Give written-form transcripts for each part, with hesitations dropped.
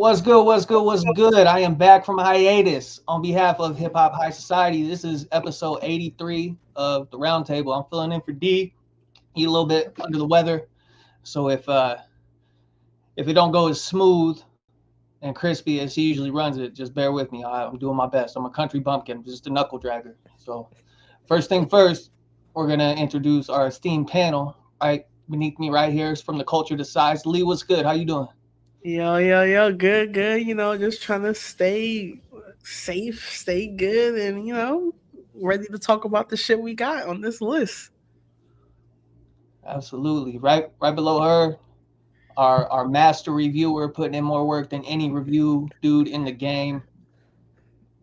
What's good? What's good? What's good? I am back from hiatus on behalf of Hip Hop High Society. This is episode 83 of the Roundtable. I'm filling in for D. He's a little bit under the weather, so if it don't go as smooth and crispy as he usually runs it, just bear with me. I'm doing my best. I'm a country bumpkin, just a knuckle dragger. So, first thing first, we're gonna introduce our esteemed panel. Right beneath me, right here, is from the Culture Decides. Lee, what's good? How you doing? Yo, good. Just trying to stay safe, stay good, and ready to talk about the shit we got on this list. Absolutely. Right below her, our master reviewer, putting in more work than any review dude in the game.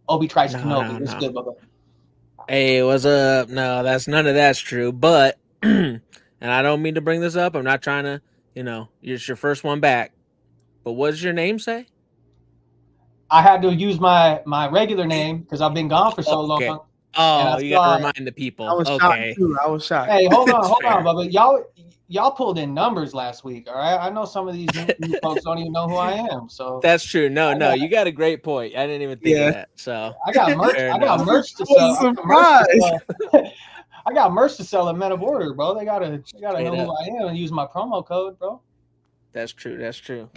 Obi Trice Kenobi. What's good, Bubba? Hey, what's up? No, that's true. But and I don't mean to bring this up. I'm not trying to, it's your first one back. But what does your name say? I had to use my regular name because I've been gone for so long. Oh, you got to remind the people. I was shocked too. I was shocked. Hey, hold on, Bubba. Y'all pulled in numbers last week, all right? I know some of these new folks don't even know who I am. So that's true. No, you got a great point. I didn't even think of that. So I got merch. I got merch to sell. I got merch to sell at Men of Order, bro. They gotta know who I am and use my promo code, bro. That's true.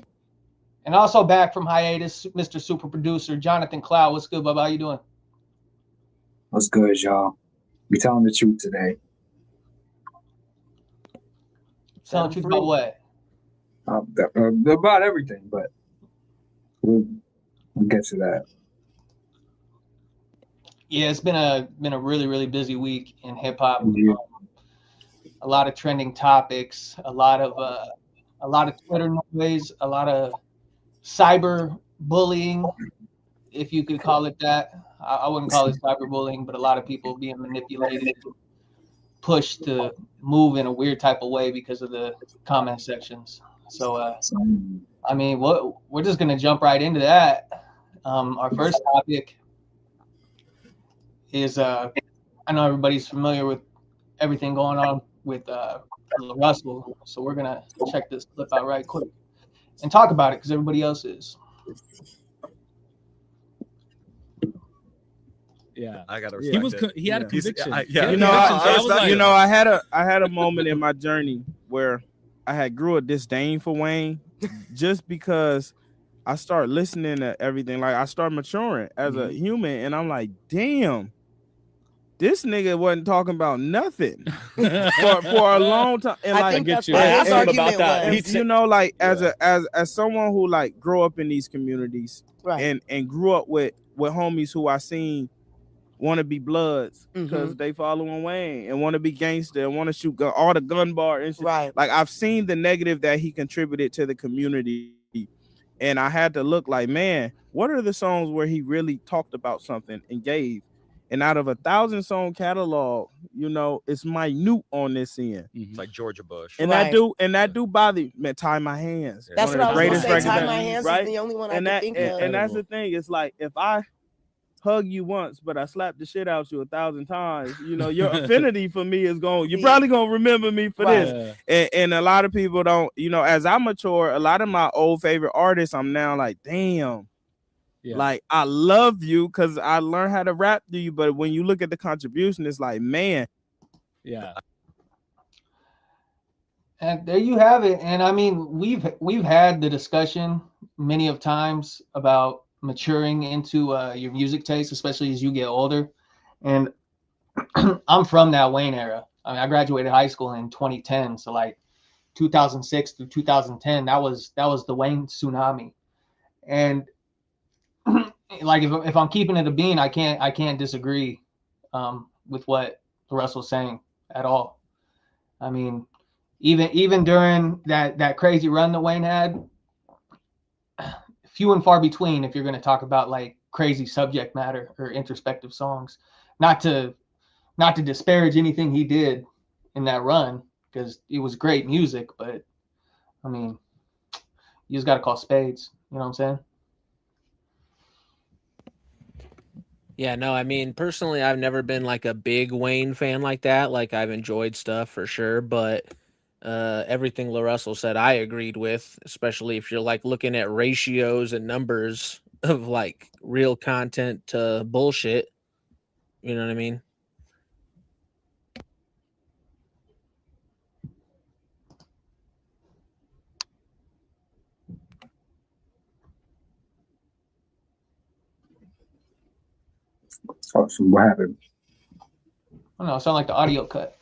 And also back from hiatus, Mr. Super Producer Jonathan Cloud. What's good, Bubba? How you doing? What's good, y'all? We telling the truth today. Telling the truth about what? About everything, but we'll get to that. Yeah, it's been a really, really busy week in hip hop. Yeah. A lot of trending topics, a lot of Twitter noise, a lot of cyber bullying, if you could call it that. I wouldn't call it cyberbullying, but a lot of people being manipulated, pushed to move in a weird type of way because of the comment sections. So, I mean, we're just gonna jump right into that. Our first topic is I know everybody's familiar with everything going on with LaRussell, so we're gonna check this clip out right quick and talk about it because everybody else is. Yeah, I gotta. He had a conviction. I had a moment in my journey where I had grew a disdain for Wayne, just because I started listening to everything. Like I started maturing as a human, and I'm like, damn, this nigga wasn't talking about nothing for a long time. And I think that's what his argument was. As someone who like grew up in these communities, right, and grew up with homies who I seen want to be bloods because they following Wayne and want to be gangster and want to shoot all the gun bar and shit. Right. Like I've seen the negative that he contributed to the community, and I had to look like, man, what are the songs where he really talked about something and gave? And out of 1,000-song catalog, it's minute on this end. It's like Georgia Bush. And that do bother me. Tie My Hands. That's what I was going to say. Tie My Hands is the only one I can think of. And that's the thing. It's like, if I hug you once, but I slapped the shit out you 1,000 times, your affinity for me is going, you're probably going to remember me for this. And a lot of people don't, as I mature, a lot of my old favorite artists, I'm now like, damn. Yeah. Like, I love you because I learned how to rap to you, but when you look at the contribution, it's like, man. Yeah. And there you have it. And I mean, we've had the discussion many of times about maturing into your music taste, especially as you get older. And I'm from that Wayne era. I mean, I graduated high school in 2010, so like 2006 through 2010, that was the Wayne tsunami. And like if I'm keeping it a bean, I can't disagree with what LaRussell's saying at all. I mean, even during that crazy run that Wayne had, few and far between if you're going to talk about like crazy subject matter or introspective songs. Not to disparage anything he did in that run, because it was great music, but I mean, you just got to call spades. You know what I'm saying? Yeah, no, I mean, personally, I've never been like a big Wayne fan like that. Like, I've enjoyed stuff for sure, but everything LaRussell said, I agreed with, especially if you're like looking at ratios and numbers of like real content to bullshit. You know what I mean? Oh, so what happened? I don't know. It sounded like the audio cut.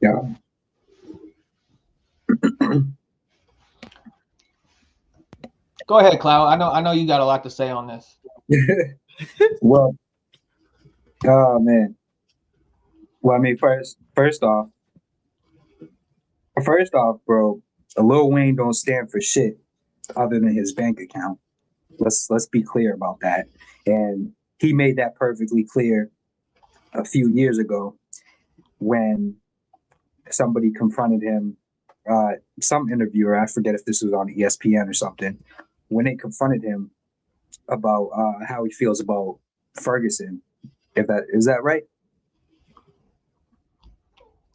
Yeah. Go ahead, Cloud. I know you got a lot to say on this. Well, oh man. Well, I mean, first off, bro, Lil Wayne don't stand for shit other than his bank account. Let's be clear about that. And he made that perfectly clear a few years ago when somebody confronted him, some interviewer, I forget if this was on ESPN or something, when they confronted him about how he feels about Ferguson. Is that right?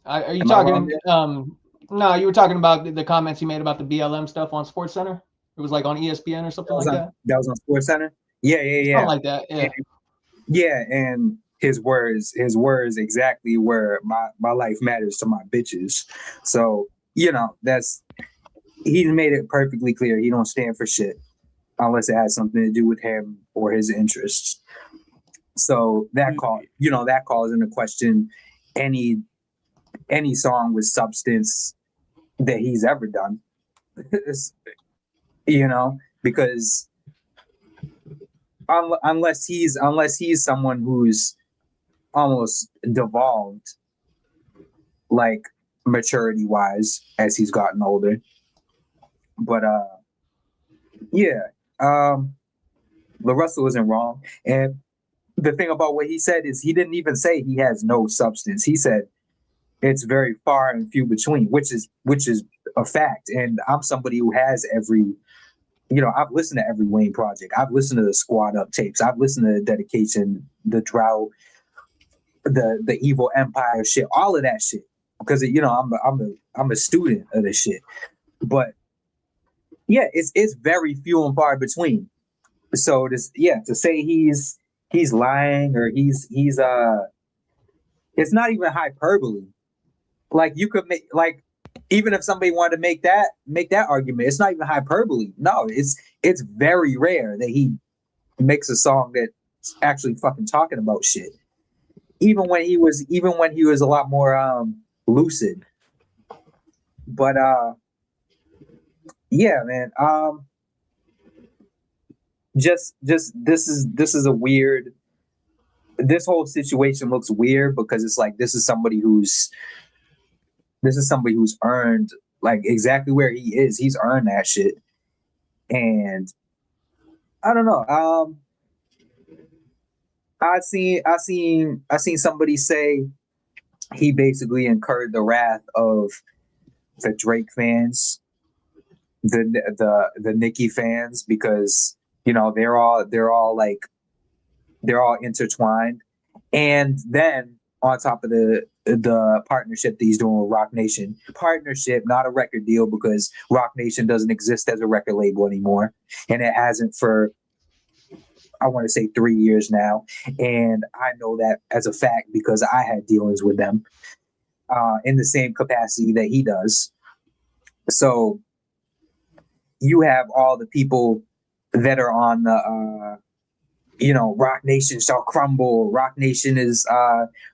Are you talking? No, you were talking about the comments he made about the BLM stuff on SportsCenter. It was like on ESPN or something like that. That was on SportsCenter. Yeah. Something like that. Yeah. Yeah, and his words exactly where my life matters to my bitches. So he's made it perfectly clear he don't stand for shit unless it has something to do with him or his interests. So that calls into question any song with substance that he's ever done. Because unless he's someone who's almost devolved, like maturity wise, as he's gotten older. But LaRussell isn't wrong. And the thing about what he said is he didn't even say he has no substance. He said it's very far and few between, which is a fact. And I'm somebody who has I've listened to every Wayne project. I've listened to the Squad Up tapes. I've listened to the Dedication, the Drought, the Evil Empire shit, all of that shit. Because I'm a student of this shit. But yeah, it's very few and far between. So to say he's lying or he's it's not even hyperbole. Like you could make even if somebody wanted to make that argument, it's not even hyperbole. No, it's very rare that he makes a song that's actually fucking talking about shit. Even when he was a lot more lucid. But yeah, man. Just this is a weird. This whole situation looks weird because it's like this is somebody who's earned like exactly where he is. He's earned that shit. And I don't know. I seen somebody say he basically incurred the wrath of the Drake fans, the Nicki fans, because they're all intertwined. And then on top of the partnership that he's doing with Roc Nation. Partnership, not a record deal, because Roc Nation doesn't exist as a record label anymore. And it hasn't for, I want to say 3 years now. And I know that as a fact because I had dealings with them in the same capacity that he does. So you have all the people that are on the Roc Nation shall crumble. Roc Nation is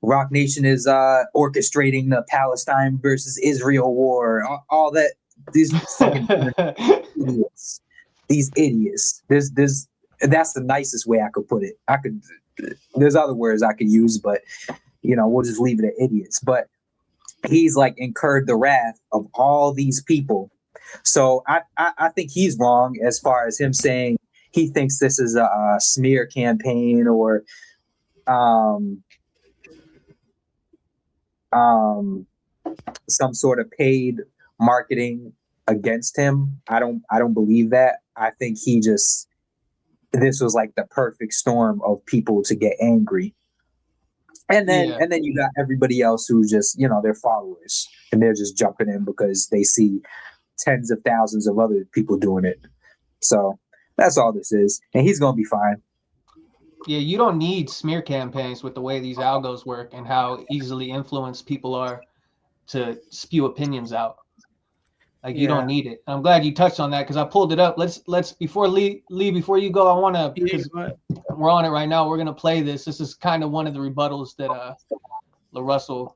orchestrating the Palestine versus Israel war. All that. These fucking idiots. These idiots. That's the nicest way I could put it. There's other words I could use, but we'll just leave it at idiots. But he's like incurred the wrath of all these people. So I think he's wrong as far as him saying he thinks this is a smear campaign or some sort of paid marketing against him. I don't believe that. I think this was like the perfect storm of people to get angry. And then you got everybody else who just, they're followers and they're just jumping in because they see tens of thousands of other people doing it. So that's all this is. And he's going to be fine. Yeah, you don't need smear campaigns with the way these algos work and how easily influenced people are to spew opinions out. Like you don't need it. I'm glad you touched on that because I pulled it up. Let's before Lee, before you go, I want to, because we're on it right now. We're gonna play this. This is kind of one of the rebuttals that LaRussell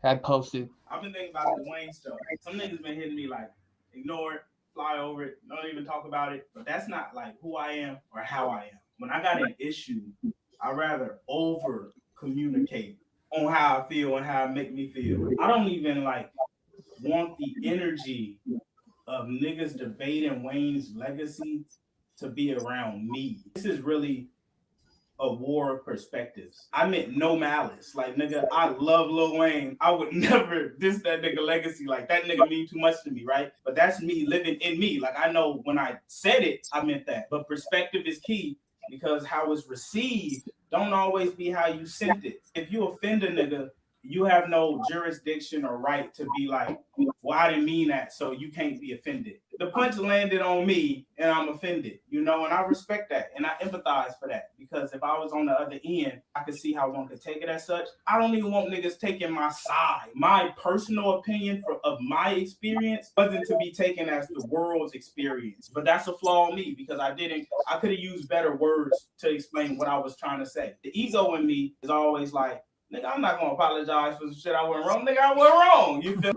had posted. I've been thinking about the Wayne stuff. Some niggas been hitting me like, ignore it, fly over it, don't even talk about it. But that's not like who I am or how I am. When I got an issue, I'd rather over communicate on how I feel and how it make me feel. I don't even want the energy of niggas debating Wayne's legacy to be around me. This is really a war of perspectives. I meant no malice. Like, nigga, I love Lil Wayne. I would never diss that nigga legacy. Like, that nigga mean too much to me, right? But that's me living in me. Like, I know when I said it, I meant that. But perspective is key because how it's received don't always be how you sent it. If you offend a nigga, you have no jurisdiction or right to be like, well, I didn't mean that, so you can't be offended. The punch landed on me and I'm offended, and I respect that and I empathize for that because if I was on the other end, I could see how one could take it as such. I don't even want niggas taking my side. My personal opinion of my experience wasn't to be taken as the world's experience, but that's a flaw in me because I could have used better words to explain what I was trying to say. The ego in me is always like, nigga, I'm not gonna apologize for some shit I went wrong. Nigga, I went wrong. You feel?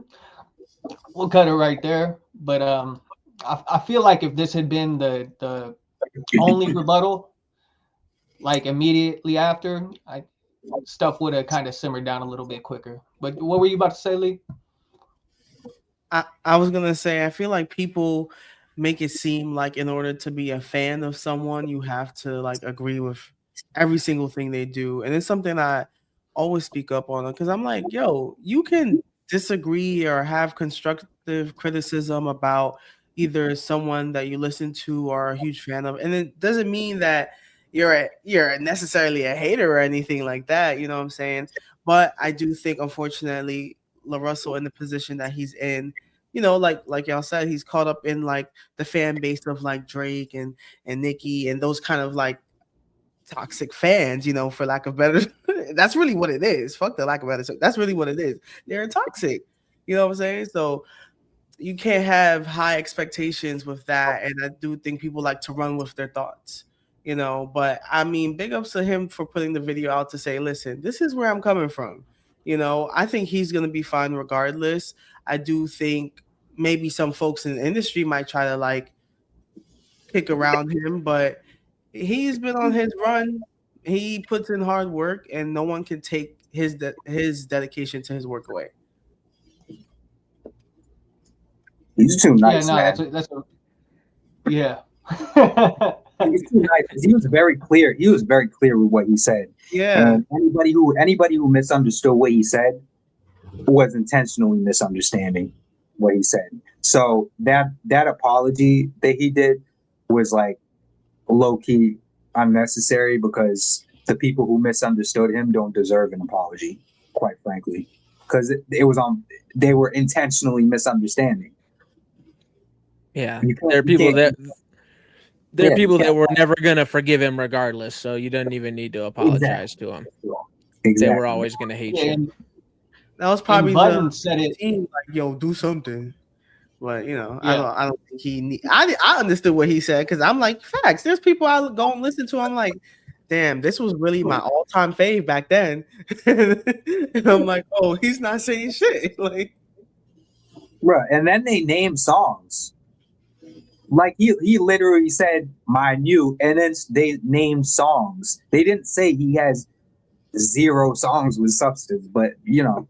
We'll cut it right there. But I feel like if this had been the only rebuttal, like immediately after, stuff would have kind of simmered down a little bit quicker. But what were you about to say, Lee? I was gonna say I feel like people make it seem like in order to be a fan of someone, you have to agree with every single thing they do, and it's something I always speak up on because I'm like, yo, you can disagree or have constructive criticism about either someone that you listen to or are a huge fan of, and it doesn't mean that you're necessarily a hater or anything like that. You know what I'm saying? But I do think, unfortunately, LaRussell in the position that he's in, like y'all said, he's caught up in the fan base of Drake and Nicki and those kind of toxic fans, for lack of better. That's really what it is. Fuck the lack of better. That's really what it is. They're toxic. You know what I'm saying? So you can't have high expectations with that. And I do think people like to run with their thoughts, But I mean, big ups to him for putting the video out to say, listen, this is where I'm coming from. I think he's going to be fine regardless. I do think maybe some folks in the industry might try to kick around him, but he's been on his run. He puts in hard work, and no one can take his dedication to his work away. He's too nice, man. Yeah. He's too nice. He was very clear. He was very clear with what he said. Yeah. And anybody who misunderstood what he said was intentionally misunderstanding what he said. So that apology that he did was low key unnecessary because the people who misunderstood him don't deserve an apology, quite frankly, because they were intentionally misunderstanding. Yeah, there are people that were never gonna forgive him regardless, so you don't even need to apologize to him. Exactly. They were always gonna hate you. That was probably Button said it. Yo, do something. But I don't think he I understood what he said because I'm like, facts. There's people I go and listen to. I'm like, damn, this was really my all-time fave back then. And I'm like, oh, he's not saying shit. Right. And then they named songs. He literally said my new, and then they named songs. They didn't say he has 0 songs with substance, but Yeah.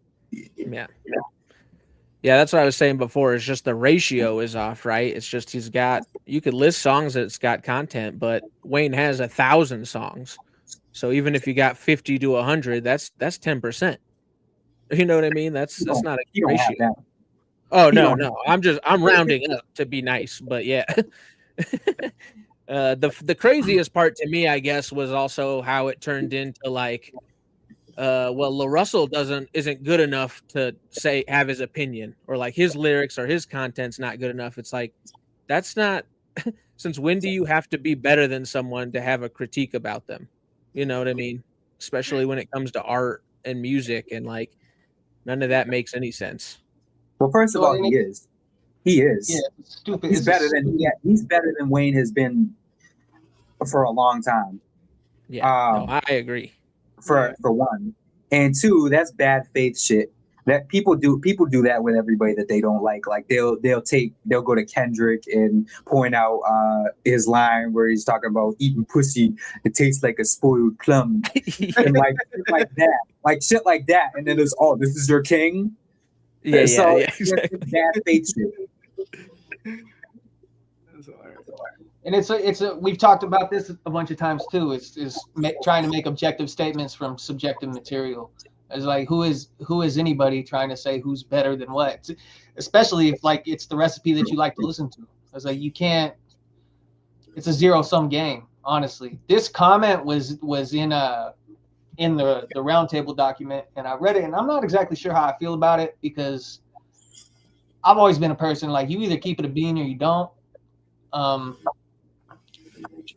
Yeah, that's what I was saying before. It's just the ratio is off, right? It's just you could list songs that's got content, but Wayne has 1,000 songs. So even if you got 50 to 100, that's 10%. You know what I mean? That's not a key ratio. Oh no. I'm rounding up to be nice, but yeah. The craziest part to me, I guess, was also how it turned into well, LaRussell isn't good enough to have his opinion, or like his lyrics or his content's not good enough. It's like, that's not. Since when do you have to be better than someone to have a critique about them? You know what I mean? Especially when it comes to art and music, and like none of that makes any sense. Well, first of all, he is. He is. Yeah, stupid. He's better than Wayne has been for a long time. Yeah, no, I agree. For one, and two, that's bad faith shit. That people do that with everybody that they don't like. Like they'll go to Kendrick and point out his line where he's talking about eating pussy. It tastes like a spoiled plum, and like that, like shit like that. And then there's this is your king. Yeah, exactly. Bad faith shit. And it's we've talked about this a bunch of times too. It's trying to make objective statements from subjective material. It's like who is anybody trying to say who's better than what? Especially if like it's the recipe that you like to listen to. It's like you can't. It's a zero-sum game, honestly. This comment was in the Roundtable document, and I read it, and I'm not exactly sure how I feel about it, because I've always been a person like, you either keep it a bean or you don't.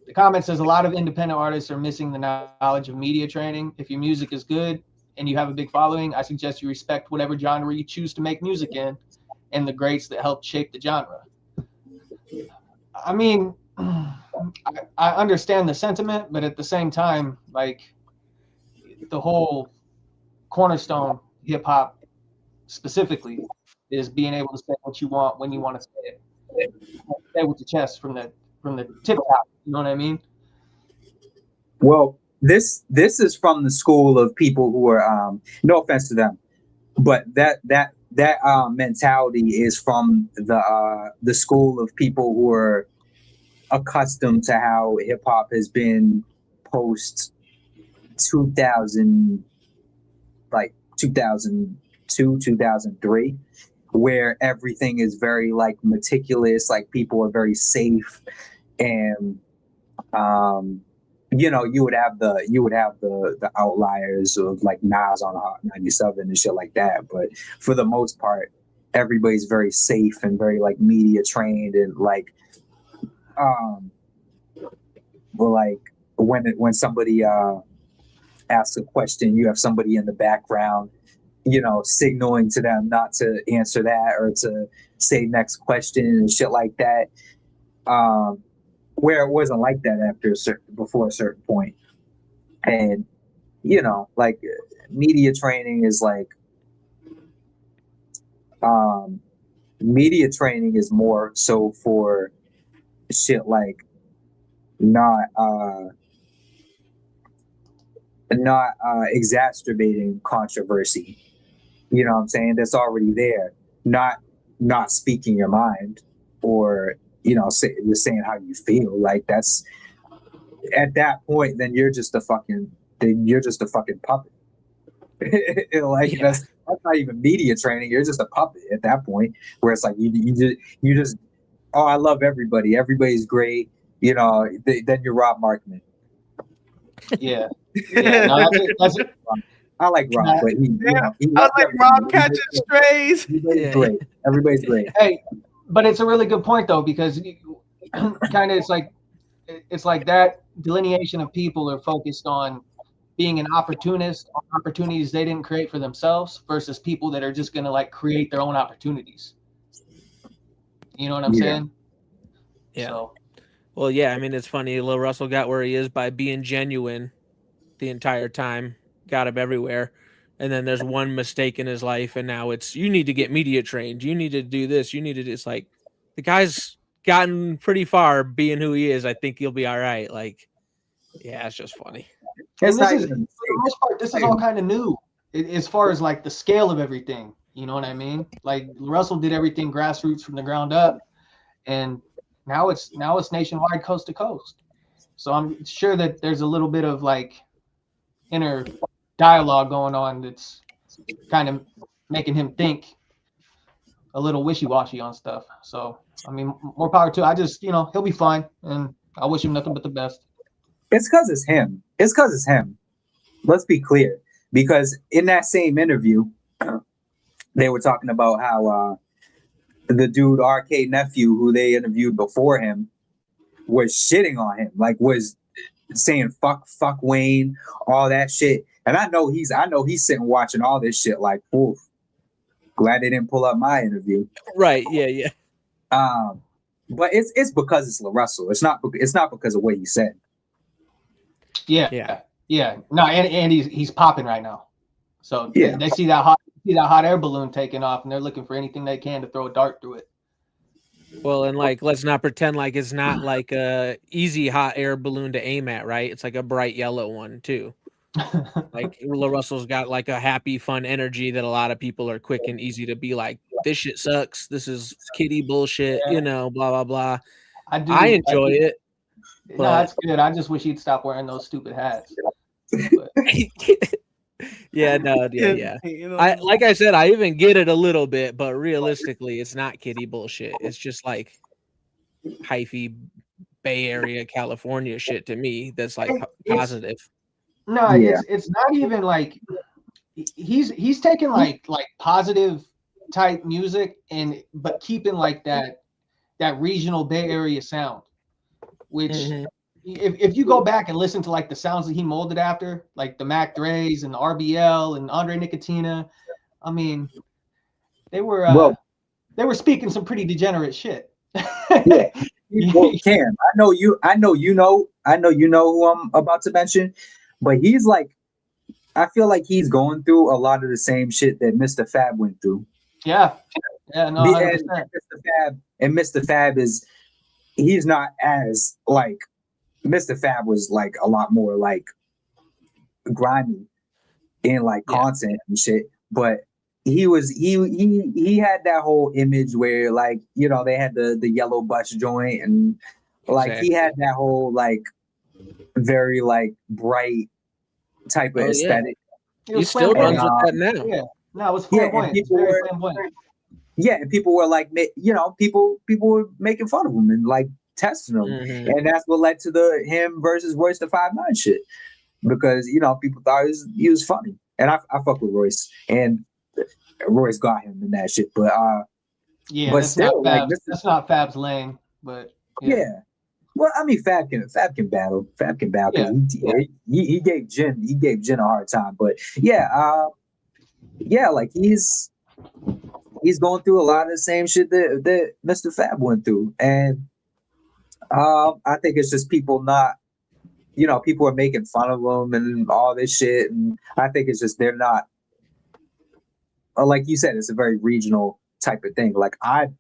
The comment says a lot of independent artists are missing the knowledge of media training. If your music is good and you have a big following, I suggest you respect whatever genre you choose to make music in and the greats that helped shape the genre. I mean, I understand the sentiment, but at the same time, like the whole cornerstone hip hop specifically is being able to say what you want when you want to say it. Say with the chest from the tip top. You know what I mean? Well, this is from the school of people who are no offense to them, but that mentality is from the school of people who are accustomed to how hip hop has been post 2000, like 2002, 2003, where everything is very like meticulous, like people are very safe, and you would have the outliers of like Nas on Hot 97 and shit like that, but for the most part, everybody's very safe and very like media trained, and like well, like when somebody asks a question, you have somebody in the background, signaling to them not to answer that or to say next question and shit like that. Where it wasn't like that before a certain point. And, like media training is like, media training is more so for shit like not exacerbating controversy. You know what I'm saying? That's already there. Not speaking your mind, or saying how you feel. Like that's at that point, then you're just a fucking puppet. That's not even media training. You're just a puppet at that point, where it's like you just oh, I love everybody. Everybody's great. Then you're Rob Markman. Yeah. No, that's it. I like Rob, but I like Rob catching strays. Everybody's great. Everybody's great. Hey, but it's a really good point though, because kind of it's like that delineation of people are focused on being an opportunist on opportunities they didn't create for themselves versus people that are just gonna like create their own opportunities. You know what I'm saying? Yeah. So. Well, yeah. I mean, it's funny. LaRussell got where he is by being genuine the entire time. Got him everywhere. And then there's one mistake in his life, and now it's, you need to get media trained. You need to do this. You need to. It's like the guy's gotten pretty far being who he is. I think he'll be all right. Like, yeah, it's just funny. And this is, for the most part, this is all kind of new as far as like the scale of everything. You know what I mean? Like Russell did everything grassroots from the ground up, and now it's nationwide, coast to coast. So I'm sure that there's a little bit of like inner dialogue going on that's kind of making him think a little wishy-washy on stuff. So I mean, more power to. I just, he'll be fine, and I wish him nothing but the best. It's because it's him. Let's be clear. because in that same interview, they were talking about how the dude RK Nephew, who they interviewed before him, was shitting on him, like was saying fuck Wayne, all that shit. And I know he's sitting watching all this shit like, oof, glad they didn't pull up my interview. Right. Yeah. But it's because it's LaRussell. It's not because of what he said. Yeah. No, and he's popping right now. So yeah, they see that hot air balloon taking off, and they're looking for anything they can to throw a dart through it. Well, and like, let's not pretend like it's not like a easy hot air balloon to aim at, right? It's like a bright yellow one too. Like LaRussell's got like a happy, fun energy that a lot of people are quick and easy to be like, this shit sucks. This is kiddie bullshit, you know, blah, blah, blah. I enjoy it. No, that's good. I just wish he'd stop wearing those stupid hats. Yeah. Like I said, I even get it a little bit, but realistically, it's not kiddie bullshit. It's just like hyphy Bay Area, California shit to me. That's like positive. No, it's not even like he's taking like positive type music but keeping like that regional Bay Area sound, which if you go back and listen to like the sounds that he molded after, like the Mac Dre's and the RBL and Andre Nicotina, I mean, they were speaking some pretty degenerate shit. Yeah. Well, Cam, I know you know who I'm about to mention, but he's like, I feel like he's going through a lot of the same shit that Mr. Fab went through. Yeah, no, 100%. And Mr. Fab he's not as like, Mr. Fab was like a lot more like grimy in like content and shit, but he had that whole image where like, you know, they had the yellow bus joint and like he had that whole like very like bright type of aesthetic. He still runs with that now. Yeah, no, it was flamboyant. And people were like, you know, people were making fun of him and like testing him, and that's what led to him versus Royce the 5'9" shit, because you know people thought he was funny, and I fuck with Royce, and Royce got him in that shit, but but that's still, that's not Fab's lane, but yeah. Well, I mean, Fab can battle. Fab can battle. He gave Jin a hard time, but like he's going through a lot of the same shit that Mr. Fab went through, and I think it's just people not, you know, people are making fun of him and all this shit, and I think it's just they're not. Like you said, it's a very regional type of thing. Like I'm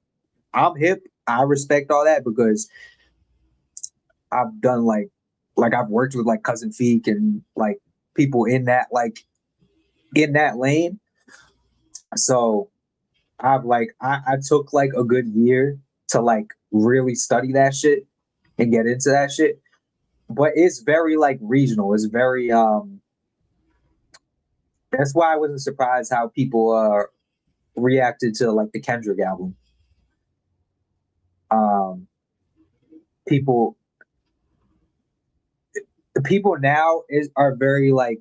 hip. I respect all that because I've done like I've worked with like Cousin Feek and like people in that lane. So I've like I took like a good year to like really study that shit and get into that shit. But it's very like regional. It's very that's why I wasn't surprised how people reacted to like the Kendrick album. People now are very like,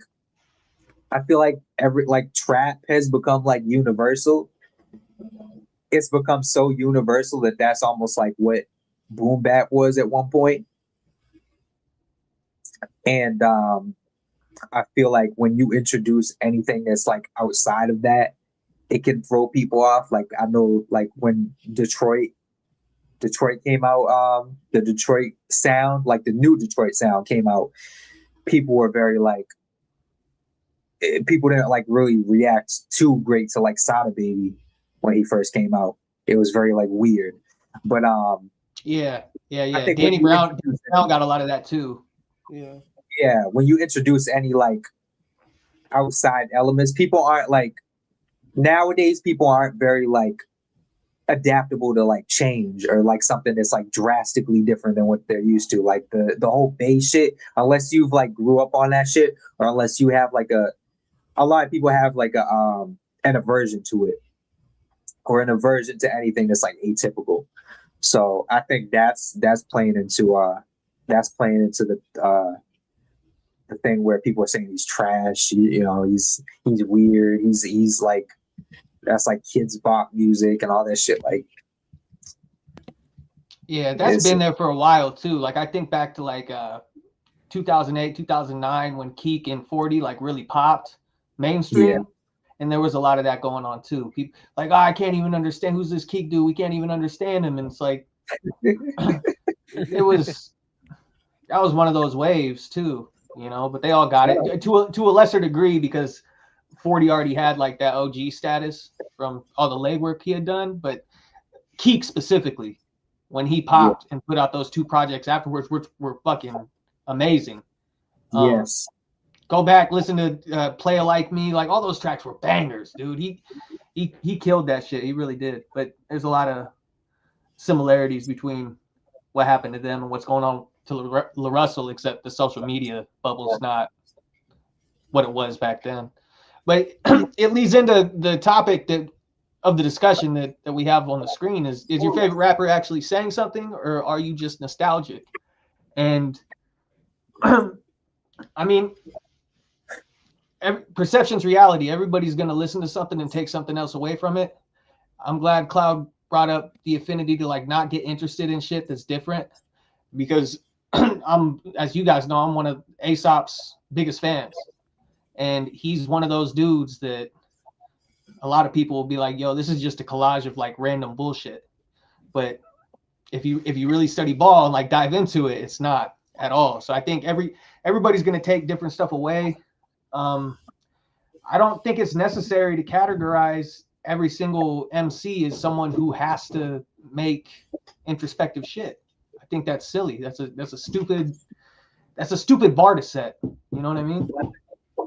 I feel like every like trap has become like universal. It's become so universal that that's almost like what boom bap was at one point. And I feel like when you introduce anything that's like outside of that, it can throw people off. Like I know like when Detroit came out, the Detroit sound, like the new Detroit sound came out, people were very like, people didn't like really react too great to like Sada Baby when he first came out. It was very like weird, but I think Danny Brown got a lot of that too. Yeah, when you introduce any like outside elements, people aren't like, nowadays people aren't very like adaptable to like change or like something that's like drastically different than what they're used to. Like the whole bass shit, unless you've like grew up on that shit, or unless you have like a lot of people have like an aversion to it, or an aversion to anything that's like atypical. So I think that's playing into the the thing where people are saying he's trash. You know, he's weird. He's like, that's like kids bop music and all that shit. Like, yeah, that's been there for a while too. Like I think back to like 2008, 2009 when Keek and 40 like really popped mainstream. Yeah. And there was a lot of that going on too. People like, oh, I can't even understand who's this Keek dude. We can't even understand him. And it's like, that was one of those waves too, you know. But they all got it to a lesser degree because 40 already had like that OG status from all the legwork he had done. But Keek specifically, when he popped and put out those 2 projects afterwards, were fucking amazing. Yes. Go back, listen to Play Like Me. Like all those tracks were bangers, dude. He killed that shit. He really did. But there's a lot of similarities between what happened to them and what's going on to LaRussell, except the social media bubble's not what it was back then. But it leads into the topic of the discussion that we have on the screen is your favorite rapper actually saying something, or are you just nostalgic? And I mean, perception's reality. Everybody's going to listen to something and take something else away from it. I'm glad Cloud brought up the affinity to like not get interested in shit that's different, because as you guys know, I'm one of Aesop's biggest fans, and he's one of those dudes that a lot of people will be like, yo, this is just a collage of like random bullshit. But if you really study ball and like dive into it, it's not at all. So I think everybody's going to take different stuff away. I don't think it's necessary to categorize every single MC as someone who has to make introspective shit. I think that's silly. That's a stupid bar to set. You know what I mean?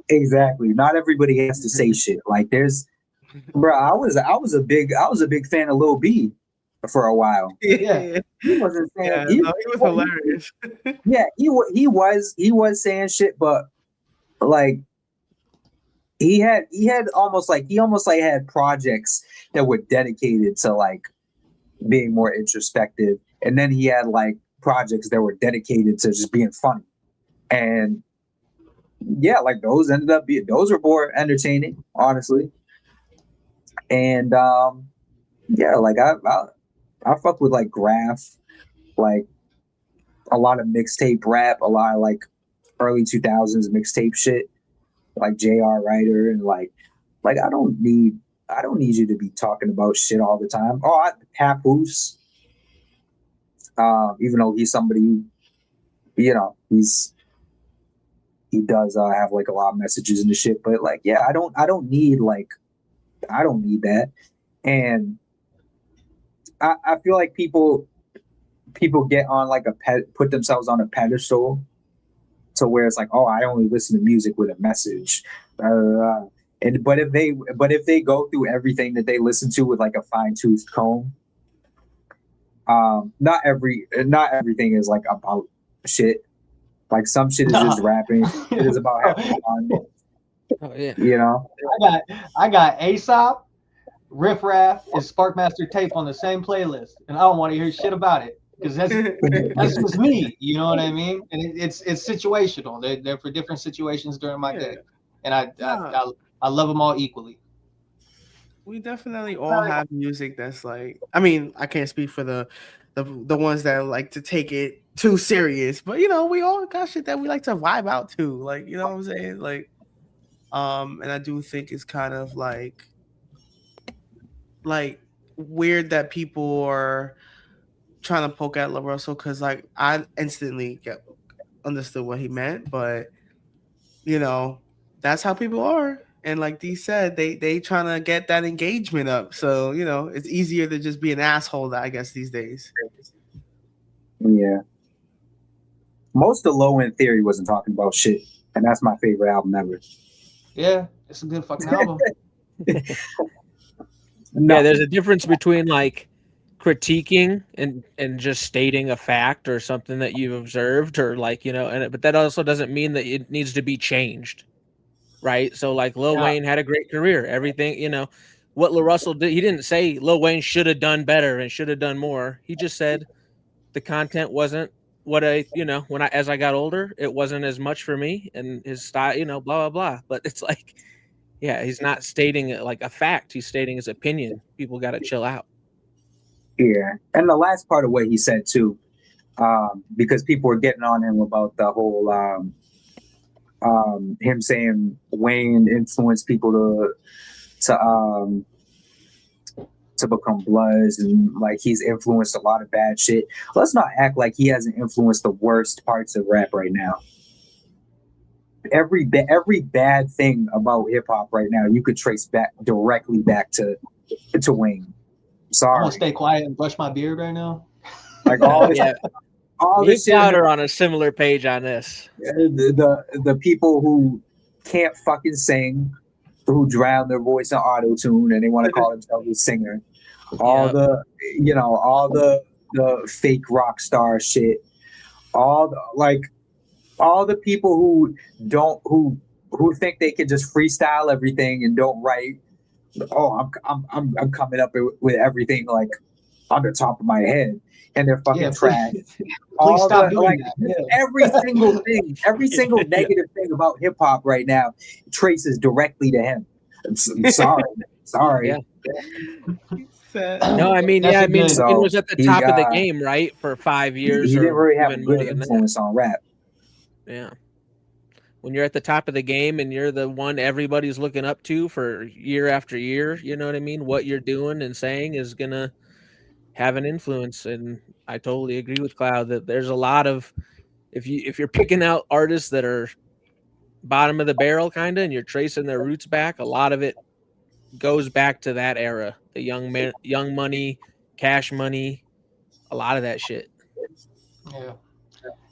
Exactly. Not everybody has to say shit. Like there's, bro. I was a big fan of Lil B for a while. Yeah, he wasn't saying. He was hilarious. Yeah, he was saying shit, but like he almost had projects that were dedicated to like being more introspective, and then he had like projects that were dedicated to just being funny. And yeah, like those were more entertaining, honestly. And yeah, like I fuck with like Graph, like a lot of mixtape rap, a lot of like early 2000s mixtape shit, like J.R. Ryder, and like I don't need you to be talking about shit all the time. Papoose, even though he's somebody, you know, he does have like a lot of messages and the shit, but like, yeah, I don't need that. And I feel like people get on like put themselves on a pedestal to where it's like, oh, I only listen to music with a message. But if they go through everything that they listen to with like a fine-tooth comb, not everything is like about shit. Like some shit is just rapping. It is about having fun. Oh yeah. You know? I got Aesop, Riff Raff, and Sparkmaster Tape on the same playlist, and I don't want to hear shit about it because that's just me. You know what I mean? And it's situational. They're for different situations during my day, and I love them all equally. We definitely all have music that's like, I mean, I can't speak for the ones that like to take it too serious, but you know, we all got shit that we like to vibe out to, like, you know what I'm saying? Like, and I do think it's kind of like weird that people are trying to poke at LaRussell, because like I instantly understood what he meant, but you know, that's how people are. And like Dee said, they trying to get that engagement up. So, you know, it's easier to just be an asshole, I guess, these days. Yeah. Most of Low End Theory wasn't talking about shit, and that's my favorite album ever. Yeah, it's a good fucking album. Yeah, there's a difference between like critiquing and just stating a fact or something that you've observed, or like, you know, but that also doesn't mean that it needs to be changed. Right. So like Lil Wayne had a great career. Everything, you know, what LaRussell did, he didn't say Lil Wayne should have done better and should have done more. He just said the content wasn't what I, as I got older, it wasn't as much for me, and his style, blah blah blah. But it's like, yeah, he's not stating it like a fact. He's stating his opinion. People got to chill out. Yeah, and the last part of what he said too, because people were getting on him about the whole him saying Wayne influenced people to become Bloods, and like he's influenced a lot of bad shit. Let's not act like he hasn't influenced the worst parts of rap right now. Every bad thing about hip hop right now, you could trace directly back to Wayne. Sorry, I'm gonna stay quiet and brush my beard right now. Like all this, all this shit. Are on a similar page on this. The people who can't fucking sing, who drown their voice in auto tune, and they want to call themselves a singer. All the fake rock star shit. All the people who think they can just freestyle everything and don't write. Oh, I'm coming up with everything like on the top of my head, and they're fucking trash. Please stop doing that. Yeah. Every single thing, every single negative thing about hip hop right now traces directly to him. I'm sorry. Yeah. No, I mean, he was at the top of the game, right, for 5 years. He didn't really have a good influence on rap. Yeah. When you're at the top of the game and you're the one everybody's looking up to for year after year, you know what I mean? What you're doing and saying is going to have an influence. And I totally agree with Cloud that there's a lot of, if you're picking out artists that are bottom of the barrel kind of, and you're tracing their roots back, a lot of it goes back to that era, the young money, Cash Money, a lot of that shit. Yeah.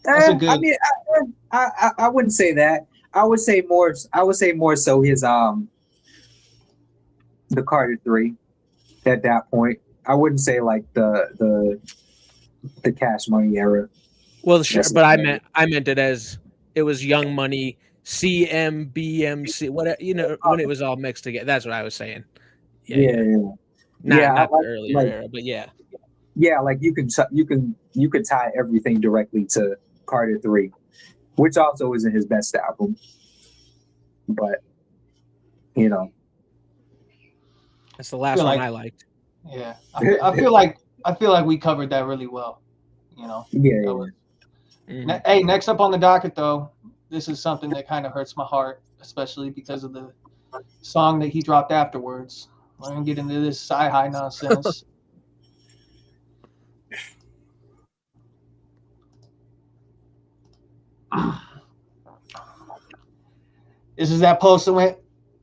I mean, I wouldn't say that. I would say more so his the Carter 3 at that point. I wouldn't say like the Cash Money era. Well, sure, but I meant it as it was Young Money, CMBMC, whatever, when it was all mixed together. That's what I was saying. Yeah. Not the earlier era, but yeah. Yeah, like you could tie everything directly to Carter 3, which also isn't his best album. But that's the last one I liked. Yeah. I feel like we covered that really well. Yeah. Mm-hmm. Hey, next up on the docket though, this is something that kind of hurts my heart, especially because of the song that he dropped afterwards. We're gonna get into this CYHI nonsense. This is that post that went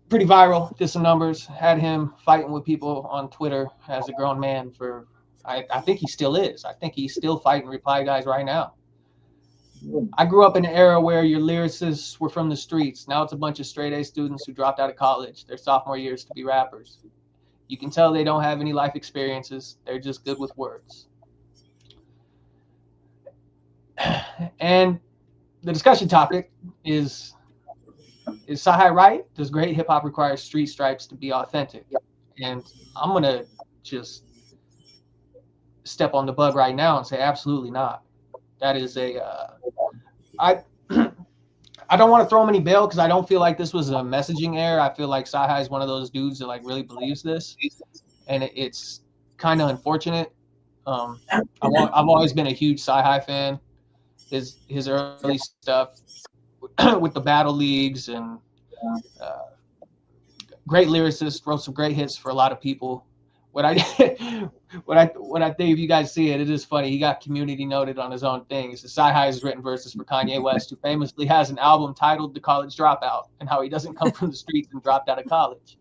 pretty viral, did some numbers, had him fighting with people on Twitter as a grown man for, I think he still is. I think he's still fighting reply guys right now. I grew up in an era where your lyricists were from the streets. Now it's a bunch of straight A students who dropped out of college their sophomore years to be rappers. You can tell they don't have any life experiences. They're just good with words. And the discussion topic is CYHI right? Does great hip hop require street stripes to be authentic? And I'm going to just step on the bug right now and say absolutely not. That is I don't want to throw him any bail because I don't feel like this was a messaging error. I feel like CYHI is one of those dudes that like really believes this, and it's kind of unfortunate. I've always been a huge CYHI fan. His early stuff with the battle leagues and great lyricist, wrote some great hits for a lot of people. What I think, if you guys see it, it is funny. He got community noted on his own thing. It's the CYHI has written verses for Kanye West, who famously has an album titled "The College Dropout" and how he doesn't come from the streets and dropped out of college.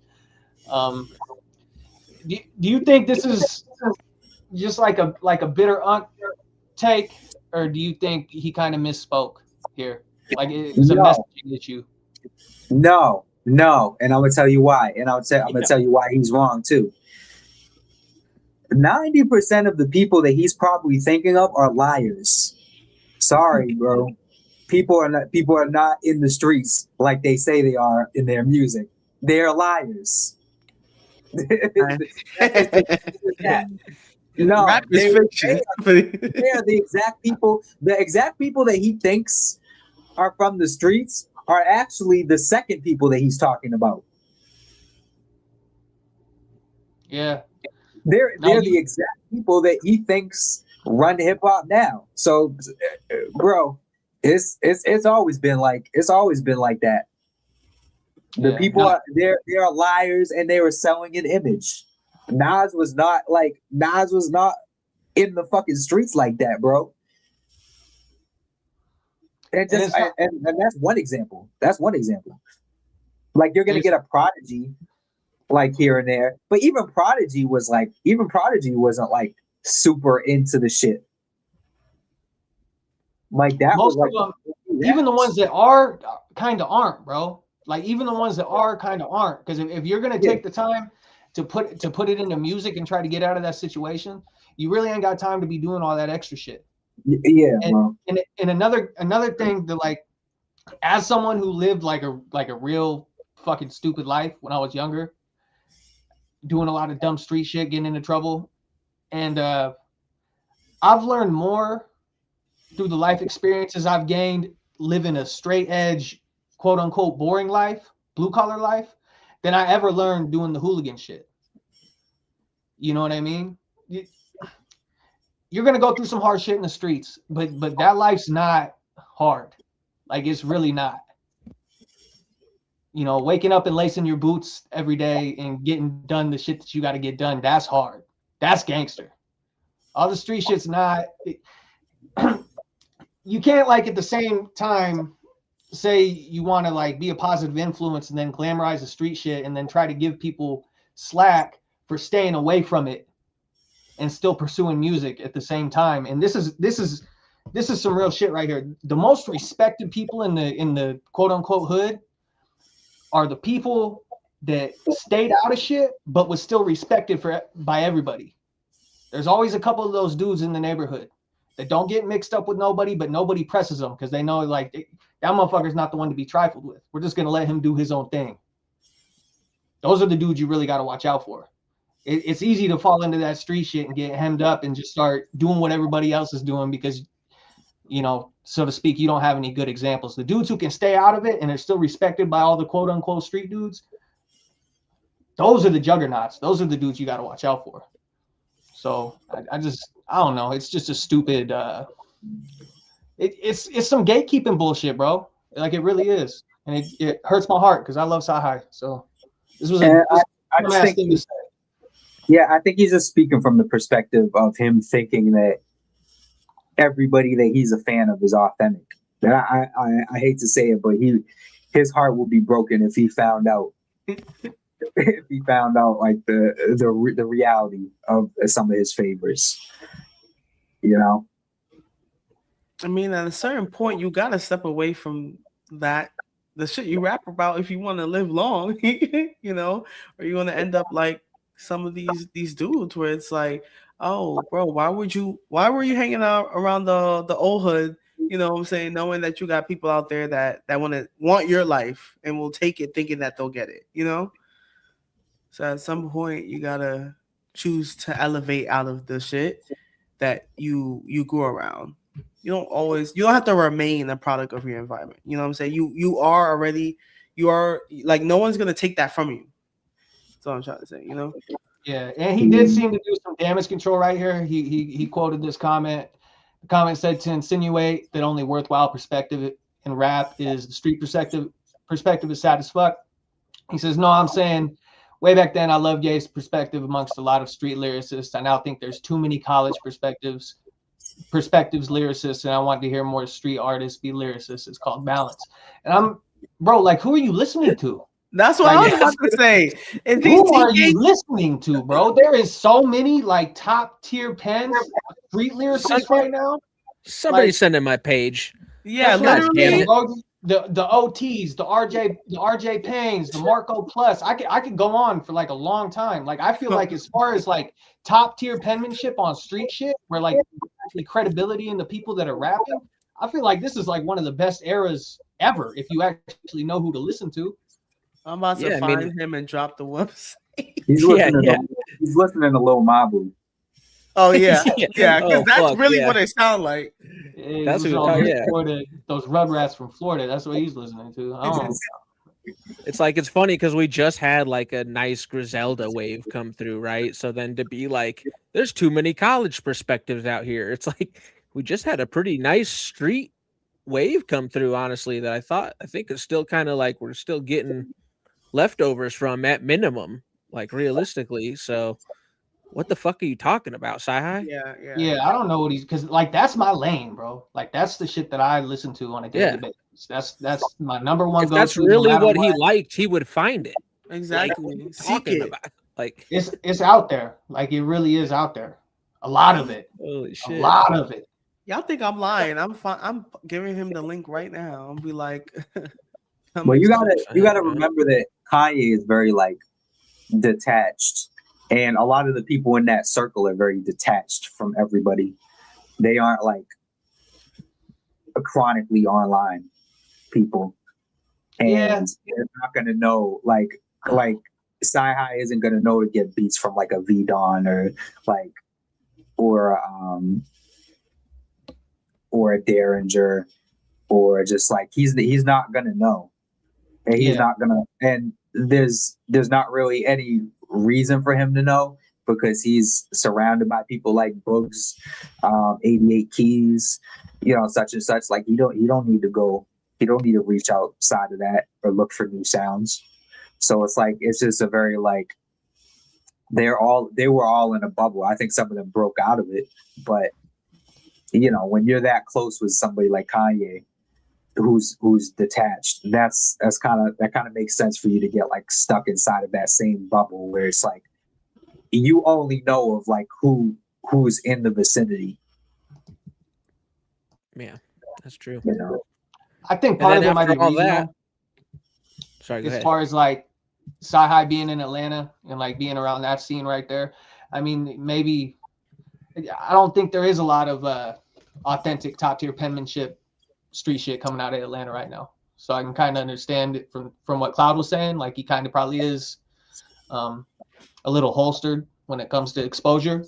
Do you think this is just like a bitter unk take, or do you think he kind of misspoke here? Like it was a messaging issue. No, and I'm gonna tell you why. And I'm gonna tell you why he's wrong too. 90% of the people that he's probably thinking of are liars. Sorry, bro. People are not in the streets like they say they are in their music. They are liars. No, Rap is fiction. they are the exact people that he thinks are from the streets are actually the second people that he's talking about. Yeah. They're the exact people that he thinks run hip hop now. So, bro, it's always been like that. The people they are liars and they were selling an image. Nas was not in the fucking streets like that, bro. And that's one example. Like you're gonna get a Prodigy like here and there, but even Prodigy wasn't like super into the shit. Like that Most was of like them, even the ones that are kind of aren't, bro. Like even the ones that are kind of aren't, because if you're gonna take the time to put it into music and try to get out of that situation, you really ain't got time to be doing all that extra shit. Yeah, bro. And another thing that, like, as someone who lived like a real fucking stupid life when I was younger, doing a lot of dumb street shit, getting into trouble, and I've learned more through the life experiences I've gained living a straight edge, quote unquote, boring life, blue collar life, than I ever learned doing the hooligan shit. You know what I mean? You're gonna go through some hard shit in the streets, but that life's not hard. Like, it's really not. You know, waking up and lacing your boots every day and getting done the shit that you got to get done, that's hard. That's gangster. All the street shit's not. You can't, like, at the same time say you want to, like, be a positive influence and then glamorize the street shit and then try to give people slack for staying away from it and still pursuing music at the same time. And this is some real shit right here. The most respected people in the quote unquote hood are the people that stayed out of shit but was still respected by everybody. There's always a couple of those dudes in the neighborhood that don't get mixed up with nobody, but nobody presses them because they know, like, that motherfucker's not the one to be trifled with. We're just gonna let him do his own thing. Those are the dudes you really got to watch out for. It's easy to fall into that street shit and get hemmed up and just start doing what everybody else is doing because, you know, so to speak, you don't have any good examples. The dudes who can stay out of it and are still respected by all the quote unquote street dudes, those are the juggernauts. Those are the dudes you got to watch out for. So I don't know. It's just a stupid, it's some gatekeeping bullshit, bro. Like, it really is. And it hurts my heart because I love CYHI. So this was a dumbass thing to say. Yeah, I think he's just speaking from the perspective of him thinking that everybody that he's a fan of is authentic. And I hate to say it, but his heart will be broken if he found out like the reality of some of his favorites. You know? I mean, at a certain point, you gotta step away from that. The shit you rap about if you want to live long, you know, or you want to end up like some of these dudes where it's like, oh, bro, why were you hanging out around the old hood? You know what I'm saying? Knowing that you got people out there that want your life and will take it thinking that they'll get it, you know? So at some point you gotta choose to elevate out of the shit that you grew around. You don't have to remain a product of your environment. You know what I'm saying? You are like, no one's gonna take that from you. That's what I'm trying to say, you know? Yeah, and he did seem to do some damage control right here. He quoted this comment. The comment said, to insinuate that only worthwhile perspective in rap is the street perspective is sad as fuck. He says, no, I'm saying way back then I loved Ye's perspective amongst a lot of street lyricists. I now think there's too many college perspectives lyricists, and I want to hear more street artists be lyricists. It's called balance. And bro, like, who are you listening to? That's what I was about to say. Who are you listening to, bro? There is so many, like, top tier pens, street lyricists right now. Somebody send in my page. Yeah, literally. The OTs, the RJ Paynes, the Marco Plus. I could go on for like a long time. Like, I feel like as far as like top tier penmanship on street shit, where like actually credibility in the people that are rapping, I feel like this is like one of the best eras ever if you actually know who to listen to. I'm about to find him and drop the website. He's listening to Lil Mabu. Oh yeah, yeah, because that's really yeah. what they sound like. That's what, Florida, those Rugrats from Florida. That's what he's listening to. It's like, it's funny because we just had like a nice Griselda wave come through, right? So then to be like, there's too many college perspectives out here. It's like we just had a pretty nice street wave come through, honestly, that I think it's still kind of like we're still getting leftovers from at minimum, like realistically. So what the fuck are you talking about, CYHI? Yeah. I don't know what because like that's my lane, bro. Like that's the shit that I listen to on a daily basis. That's my number one. If that's really what he liked, he would find it. Exactly. Like, talking about like it's out there. Like it really is out there. A lot of it. Holy shit. A lot of it. Y'all think I'm lying? I'm giving him the link right now. I'll be like, well, you gotta remember that Kanye is very like detached. And a lot of the people in that circle are very detached from everybody. They aren't like chronically online people. And they're not gonna know like CYHI isn't gonna know to get beats from like a V-Don or a Derringer or just like he's not gonna know. And he's not gonna, and there's not really any reason for him to know because he's surrounded by people like Boogs, 88 Keys, such and such. Like he don't need to reach outside of that or look for new sounds. So it's like it's just a very like they were all in a bubble. I think some of them broke out of it, but when you're that close with somebody like Kanye, who's detached, that kind of makes sense for you to get like stuck inside of that same bubble where it's like you only know of like who's in the vicinity. Yeah, that's true. I think part of it might be regional. Sorry, go as ahead. Far as like CYHI being in Atlanta and like being around that scene right there. I mean, maybe I don't think there is a lot of authentic top tier penmanship street shit coming out of Atlanta right now. So I can kind of understand it from what Cloud was saying. Like he kind of probably is a little holstered when it comes to exposure.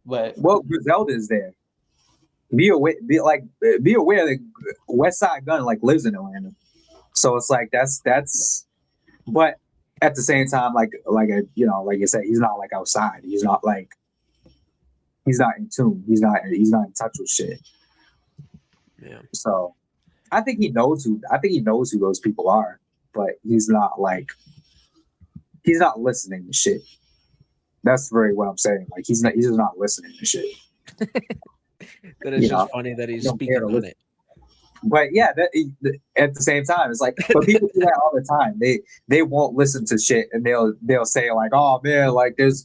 But Griselda is there. Be aware that West Side Gun like lives in Atlanta. So it's like that's but at the same time, like you said, he's not like outside. He's not in tune. He's not in touch with shit. Yeah. So I think he knows who those people are, but he's not listening to shit. That's really what I'm saying. Like he's just not listening to shit. That is just funny that he's speaking on it. But yeah, at the same time, it's like, but people do that all the time. They won't listen to shit, and they'll say like, "Oh man, like there's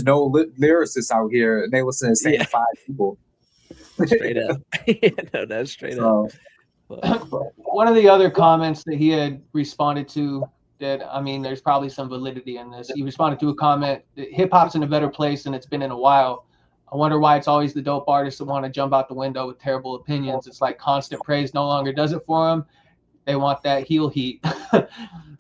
no lyricists out here," and they listen to the same 5 people. Straight up, no, that's straight up. One of the other comments that he had responded to, that I mean, there's probably some validity in this. He responded to a comment that hip hop's in a better place than it's been in a while. I wonder why it's always the dope artists that want to jump out the window with terrible opinions. It's like constant praise no longer does it for them. They want that heel heat.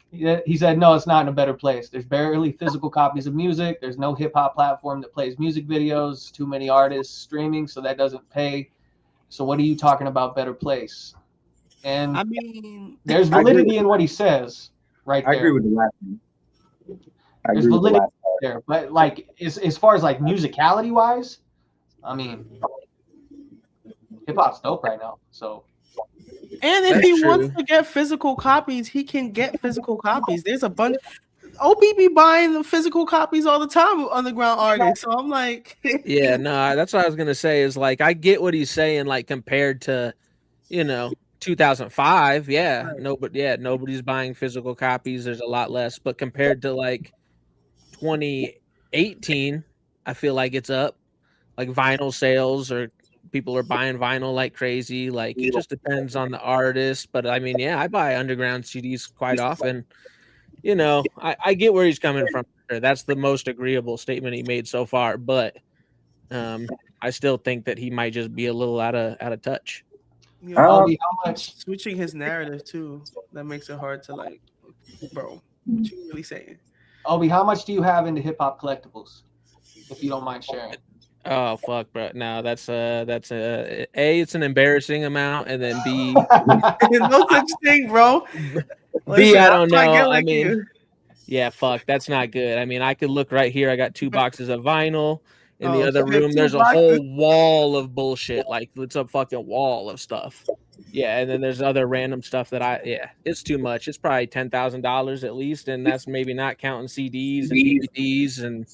He said, no, it's not in a better place. There's barely physical copies of music. There's no hip hop platform that plays music videos. Too many artists streaming, so that doesn't pay. So what are you talking about better place? And I mean, there's validity in what he says right there. I agree with the last one. There's validity there, but like as far as like musicality wise, I mean, hip hop's dope right now. So, and if he wants to get physical copies, he can get physical copies. There's a bunch. OBB buying the physical copies all the time of underground artists. So I'm like, yeah, no, that's what I was gonna say. Is like I get what he's saying. Like compared to, 2005, nobody's buying physical copies. There's a lot less, but compared to like 2018, I feel like it's up. Like vinyl sales, or people are buying vinyl like crazy. Like it just depends on the artist. But I mean, yeah, I buy underground CDs quite often. I get where he's coming from. That's the most agreeable statement he made so far. But I still think that he might just be a little out of touch. How much switching his narrative too, that makes it hard to like, bro, what you really saying? Obi, how much do you have into hip hop collectibles, if you don't mind sharing? Oh fuck, bro! No, that's a it's an embarrassing amount, and then B, no such thing, bro. B, I don't I know. get I like mean, you. yeah, fuck, that's not good. I mean, I could look right here. I got 2 boxes of vinyl. In the Oh, other shit, room, 2 there's a boxes. whole wall of bullshit. Like it's a fucking wall of stuff. Yeah, and then there's other random stuff that it's too much. It's probably $10,000 at least, and that's maybe not counting CDs and DVDs and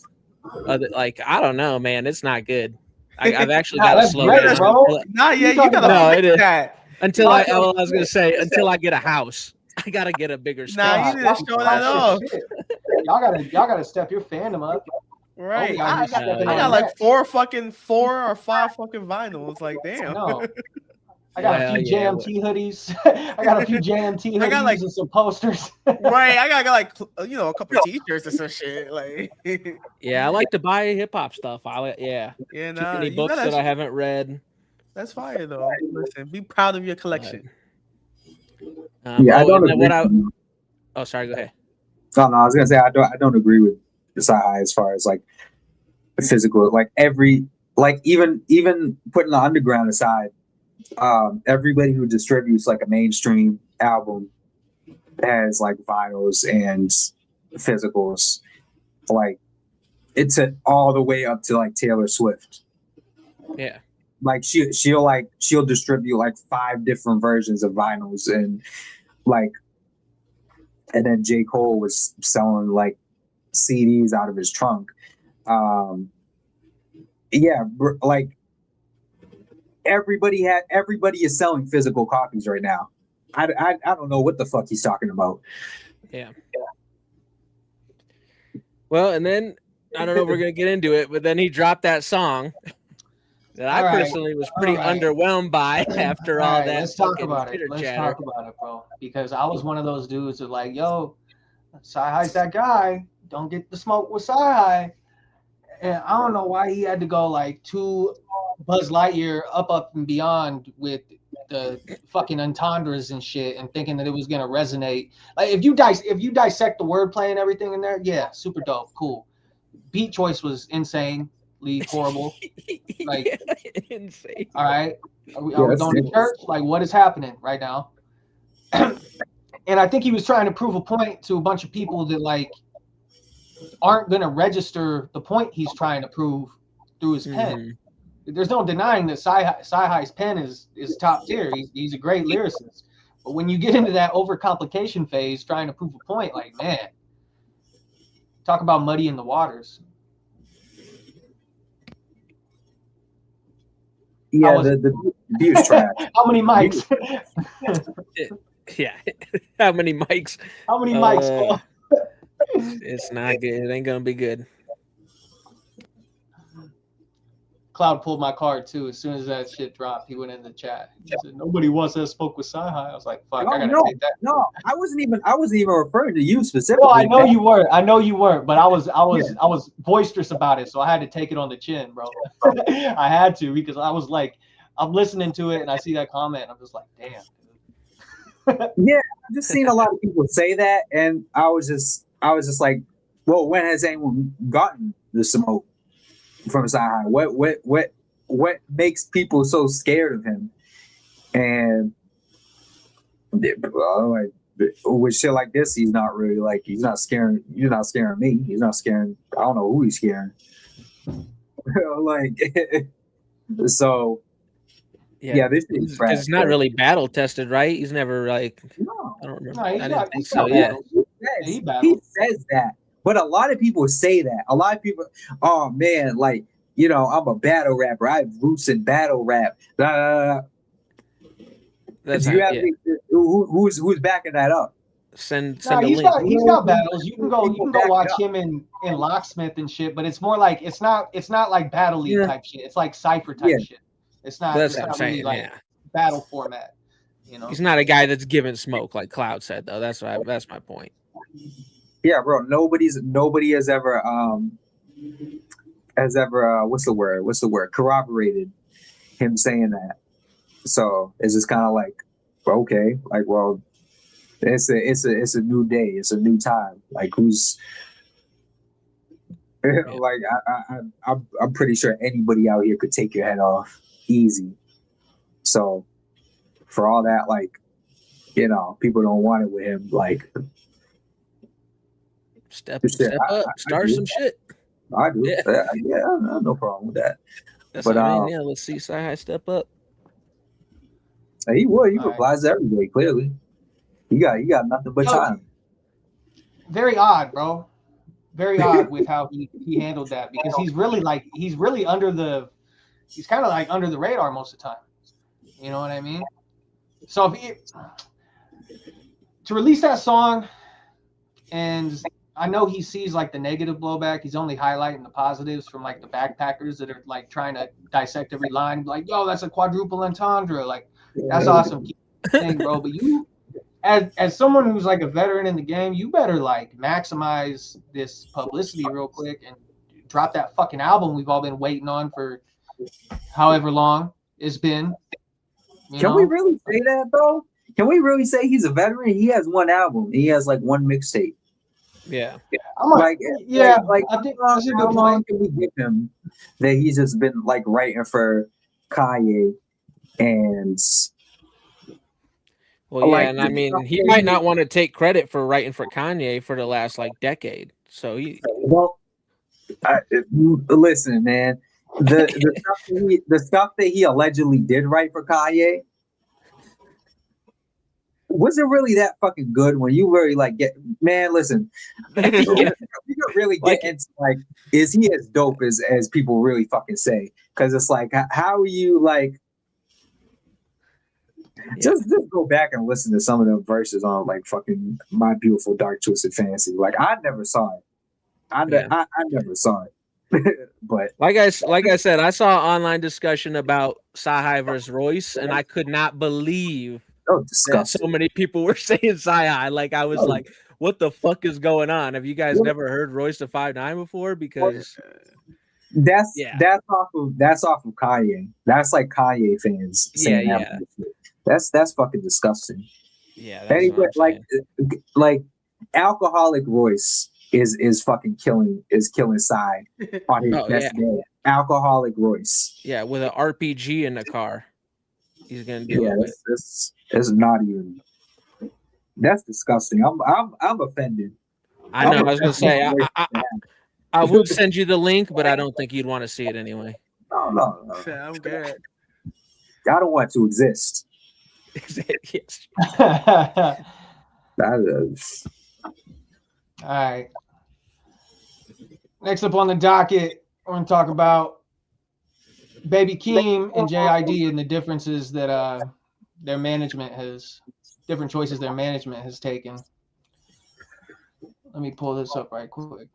other. Like I don't know, man. It's not good. I've actually got to that's slow great, down. bro. Nah, yeah, you talking gotta about? No, fix it is. that. Until I was gonna say until I get a house, I gotta get a bigger space. Nah, you need to show that off. Y'all gotta step your fandom up. Right. Oh, I got like 4 or 5 fucking vinyls. Like, damn. No. I got a few JMT hoodies. I got a few JMT hoodies I got like and some posters. right. I got like a couple t-shirts or some shit. Like Yeah, I like to buy hip hop stuff. Yeah, Too nah, many books that I haven't read. That's fire though. Listen, be proud of your collection. I don't agree. Oh, sorry. Go ahead. No, I was gonna say I don't agree with CYHI as far as like the physical, like even putting the underground aside, everybody who distributes like a mainstream album has like vinyls and physicals, like it's all the way up to like Taylor Swift. Yeah. Like she'll distribute like 5 different versions of vinyls and then J. Cole was selling like CDs out of his trunk. Like everybody is selling physical copies right now. I don't know what the fuck he's talking about. Yeah. Well, and then I don't know if we're gonna get into it, but then he dropped that song that I personally was pretty underwhelmed by after all that. Let's talk about it. Let's talk about it, bro. Because I was one of those dudes who like, yo, CYHI's that guy. Don't get the smoke with CYHI. And I don't know why he had to go like 2 Buzz Lightyear up and beyond with the fucking entendres and shit, and thinking that it was gonna resonate. Like if you dissect the wordplay and everything in there, yeah, super dope, cool. Beat choice was insanely horrible. Like insane. All right, are we going to church? Like what is happening right now? And I think he was trying to prove a point to a bunch of people that like aren't gonna register the point he's trying to prove through his pen. There's no denying that CYHI's pen is top tier. He's a great lyricist. But when you get into that overcomplication phase, trying to prove a point, like, man, talk about muddying the waters. Yeah, the beat's trash. How many mics? Yeah. How many mics? How many mics? It's not good. It ain't gonna be good. Cloud pulled my card too. As soon as that shit dropped, he went in the chat. He said, "Nobody wants that smoke with CYHI." I was like, "Fuck, I gotta take that." No, I wasn't even referring to you specifically. Well, I know you weren't, but I was boisterous about it, so I had to take it on the chin, bro. I had to, because I was like, I'm listening to it and I see that comment, and I'm just like, damn. Yeah, I've just seen a lot of people say that, and I was just like, well, when has anyone gotten the smoke from CYHI? What makes people so scared of him? And with shit like this, he's not scaring. You're not scaring me. He's not scaring. I don't know who he's scaring. So. Yeah, this is it's not really battle tested, right? He's never like. No, I don't remember. No, I didn't think so. Yeah, he says that, but a lot of people say that. A lot of people, oh man, like I'm a battle rapper. I have roots in battle rap. That's who's backing that up? Send a link. He's got battles. You can go watch him in Locksmith and shit. But it's more like it's not like battle league type shit. It's like cypher type shit. It's not really like battle format. He's not a guy that's giving smoke like Cloud said, though. That's my point. Yeah, bro. Nobody has ever what's the word? Corroborated him saying that. So it's just kind of like, okay, like, well, it's a new day. It's a new time. Like Like I'm pretty sure anybody out here could take your head off easy. So for all that, like, you know, people don't want it with him. Like, Step up, start some shit. I do. Yeah, I have no problem with that. That's but what I mean. Yeah, let's see CYHI step up. He would. He replies every day. Clearly, he got nothing but time. Very odd, bro. Very odd with how he handled that, because he's really under the, he's kind of like under the radar most of the time. You know what I mean? So to release that song, and I know he sees like the negative blowback, he's only highlighting the positives from like the backpackers that are like trying to dissect every line, like, yo, that's a quadruple entendre, like that's awesome thing, bro. But you, as someone who's like a veteran in the game, you better like maximize this publicity real quick and drop that fucking album we've all been waiting on for however long it's been. Can we really say that though? Can we really say he's a veteran? He has one album. He has like one mixtape. Yeah. I think how long can we give him that he's just been like writing for Kanye and? Well, yeah, and I mean, he might not want to take credit for writing for Kanye for the last like decade. So listen, man, the stuff that he allegedly did write for Kanye wasn't really that fucking good. When you really like listen, we could really get into like, is he as dope as people really fucking say? Because it's like, how are you like? Just go back and listen to some of them verses on like fucking My Beautiful Dark Twisted Fantasy. Like I never saw it. I never saw it. But like I said, I saw an online discussion about CYHI versus Royce, and I could not believe that so many people were saying CYHI. Like I was like, what the fuck is going on? Have you guys never heard Royce the 5'9" before? Because that's off of Kanye. That's like Kanye fans saying that. That's fucking disgusting. Yeah. Anyway, like alcoholic Royce is fucking killing Psy on his best day. Alcoholic Royce. Yeah, with an RPG in the car, he's gonna do it. It's not even. That's disgusting. I'm offended. I know. I was gonna say I would send you the link, but I don't think you'd want to see it anyway. No. I'm good. I don't want to exist. Yes. All right. Next up on the docket, we're going to talk about Baby Keem and JID and the differences that different choices their management has taken. Let me pull this up right quick.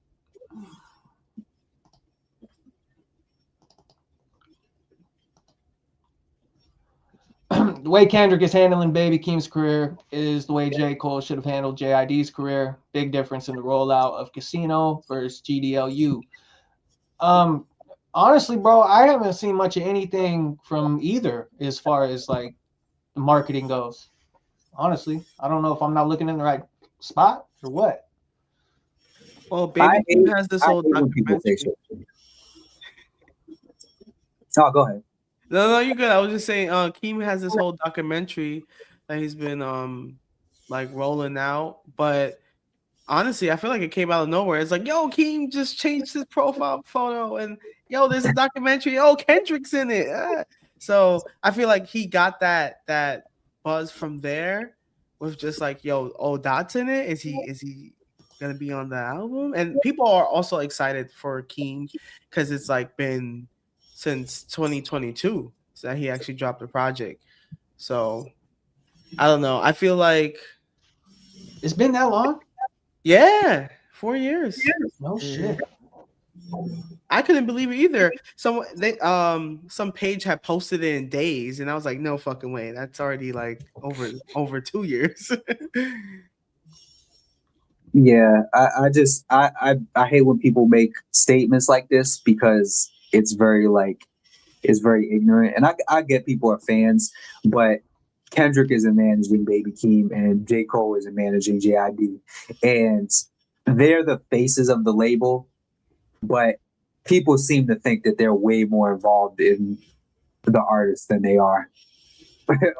The way Kendrick is handling Baby Keem's career is the way J. Cole should have handled JID's career. Big difference in the rollout of Casino versus GDLU. Honestly, bro, I haven't seen much of anything from either as far as like the marketing goes. Honestly, I don't know if I'm not looking in the right spot or what. Well, Baby Keem has this whole documentary. Oh, go ahead. No, you're good. I was just saying, Keem has this whole documentary that he's been like rolling out, but honestly, I feel like it came out of nowhere. It's like, yo, Keem just changed his profile photo, and yo, there's a documentary. Oh, Kendrick's in it. So I feel like he got that buzz from there with just like, yo, Dot's in it. Is he gonna be on the album? And people are also excited for Keem because it's like been since 2022 that he actually dropped a project. So I don't know. I feel like it's been that long. Yeah, 4 years. No shit. I couldn't believe it either. Some page had posted it in days, and I was like, no fucking way. That's already like over 2 years. Yeah, I hate when people make statements like this because it's very ignorant. And I get people are fans, but Kendrick isn't managing Baby Keem and J. Cole isn't managing JID. And they're the faces of the label. but people seem to think that they're way more involved in the artists than they are.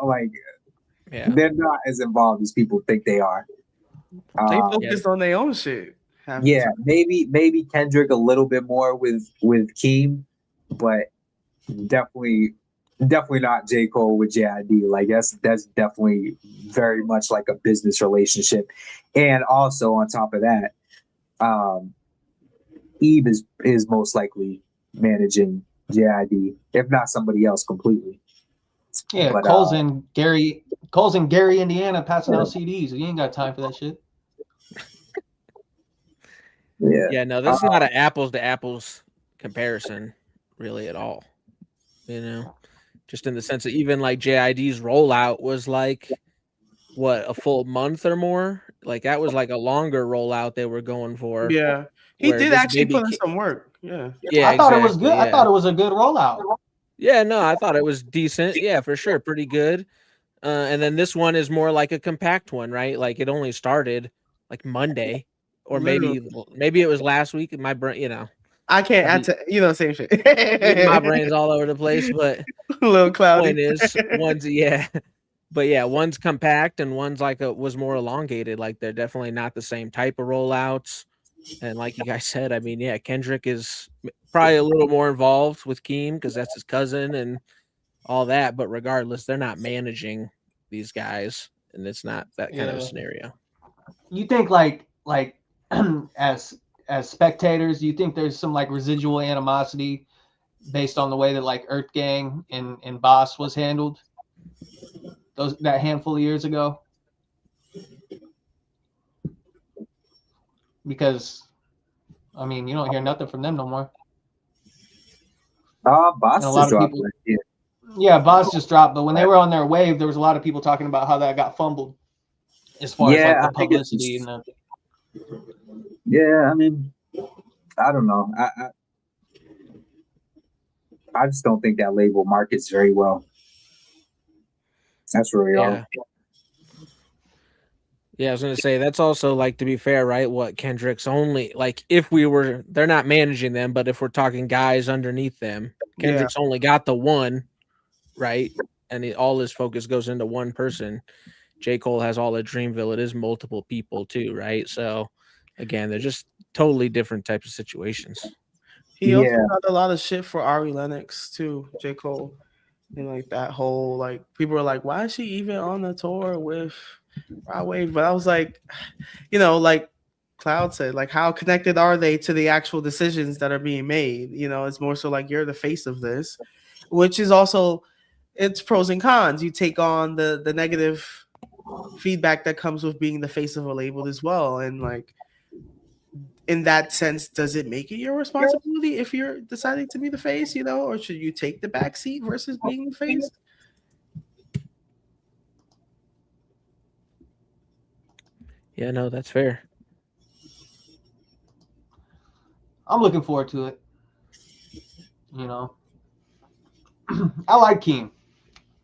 Like, they're not as involved as people think they are. They focused on their own shit. Yeah, maybe Kendrick a little bit more with Keem, but definitely not J. Cole with JID. Like that's definitely very much like a business relationship. And also on top of that, Eve is most likely managing JID, if not somebody else completely. Yeah, but, Cole's in Gary, Indiana, passing out CDs. You ain't got time for that shit. Yeah, no, this is not an apples to apples comparison, really, at all. You know, just in the sense that even like JID's rollout was like what, a full month or more. Like that was like a longer rollout they were going for. Yeah, he did actually put in some work. Yeah, I thought it was good. Yeah. I thought it was a good rollout. Yeah, no, I thought it was decent. Yeah, for sure, pretty good. And then this one is more like a compact one, right? Like it only started like Monday, or maybe it was last week. My brain, you know, I can't add to, you know, same shit. My brain's all over the place, but a little cloudy. Point is, one's compact and one's like was more elongated. Like they're definitely not the same type of rollouts. And like you guys said, I mean, yeah, Kendrick is probably a little more involved with Keem because that's his cousin and all that. But regardless, they're not managing these guys, and it's not that kind of a scenario. You think like as spectators, do you think there's some like residual animosity based on the way that like Earth Gang and Boss was handled that handful of years ago? Because I mean, you don't hear nothing from them no more. Boss just dropped. Yeah, Boss just dropped. But when they were on their wave, there was a lot of people talking about how that got fumbled as far as like the publicity and the. Yeah, I mean, I don't know. I just don't think that label markets very well. That's where we are. Yeah, I was gonna say that's also like, to be fair, right? What Kendrick's only like, if we were, they're not managing them, but if we're talking guys underneath them, Kendrick's only got the one, right? And all his focus goes into one person. J. Cole has all of Dreamville. It is multiple people too, right? So again, they're just totally different types of situations. He also got a lot of shit for Ari Lennox too, J. Cole. And like that whole, like, people were like, why is she even on the tour with Rod Wave? But I was like, you know, like Cloud said, like, how connected are they to the actual decisions that are being made? You know, it's more so like, you're the face of this, which is also, it's pros and cons. You take on the negative feedback that comes with being the face of a label as well. And like, in that sense, does it make it your responsibility if you're deciding to be the face, you know, or should you take the back seat versus being the face? Yeah, no, that's fair. I'm looking forward to it. You know, I like Keem.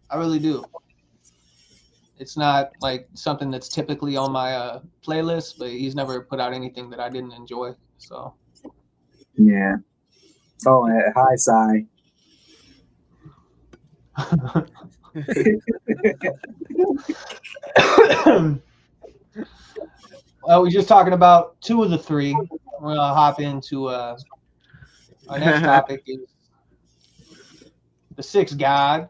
I really do. It's not like something that's typically on my playlist, but he's never put out anything that I didn't enjoy. So, yeah. Oh, hi, Cy. Well, we're just talking about two of the three. We're gonna hop into our next topic is the Sixth God.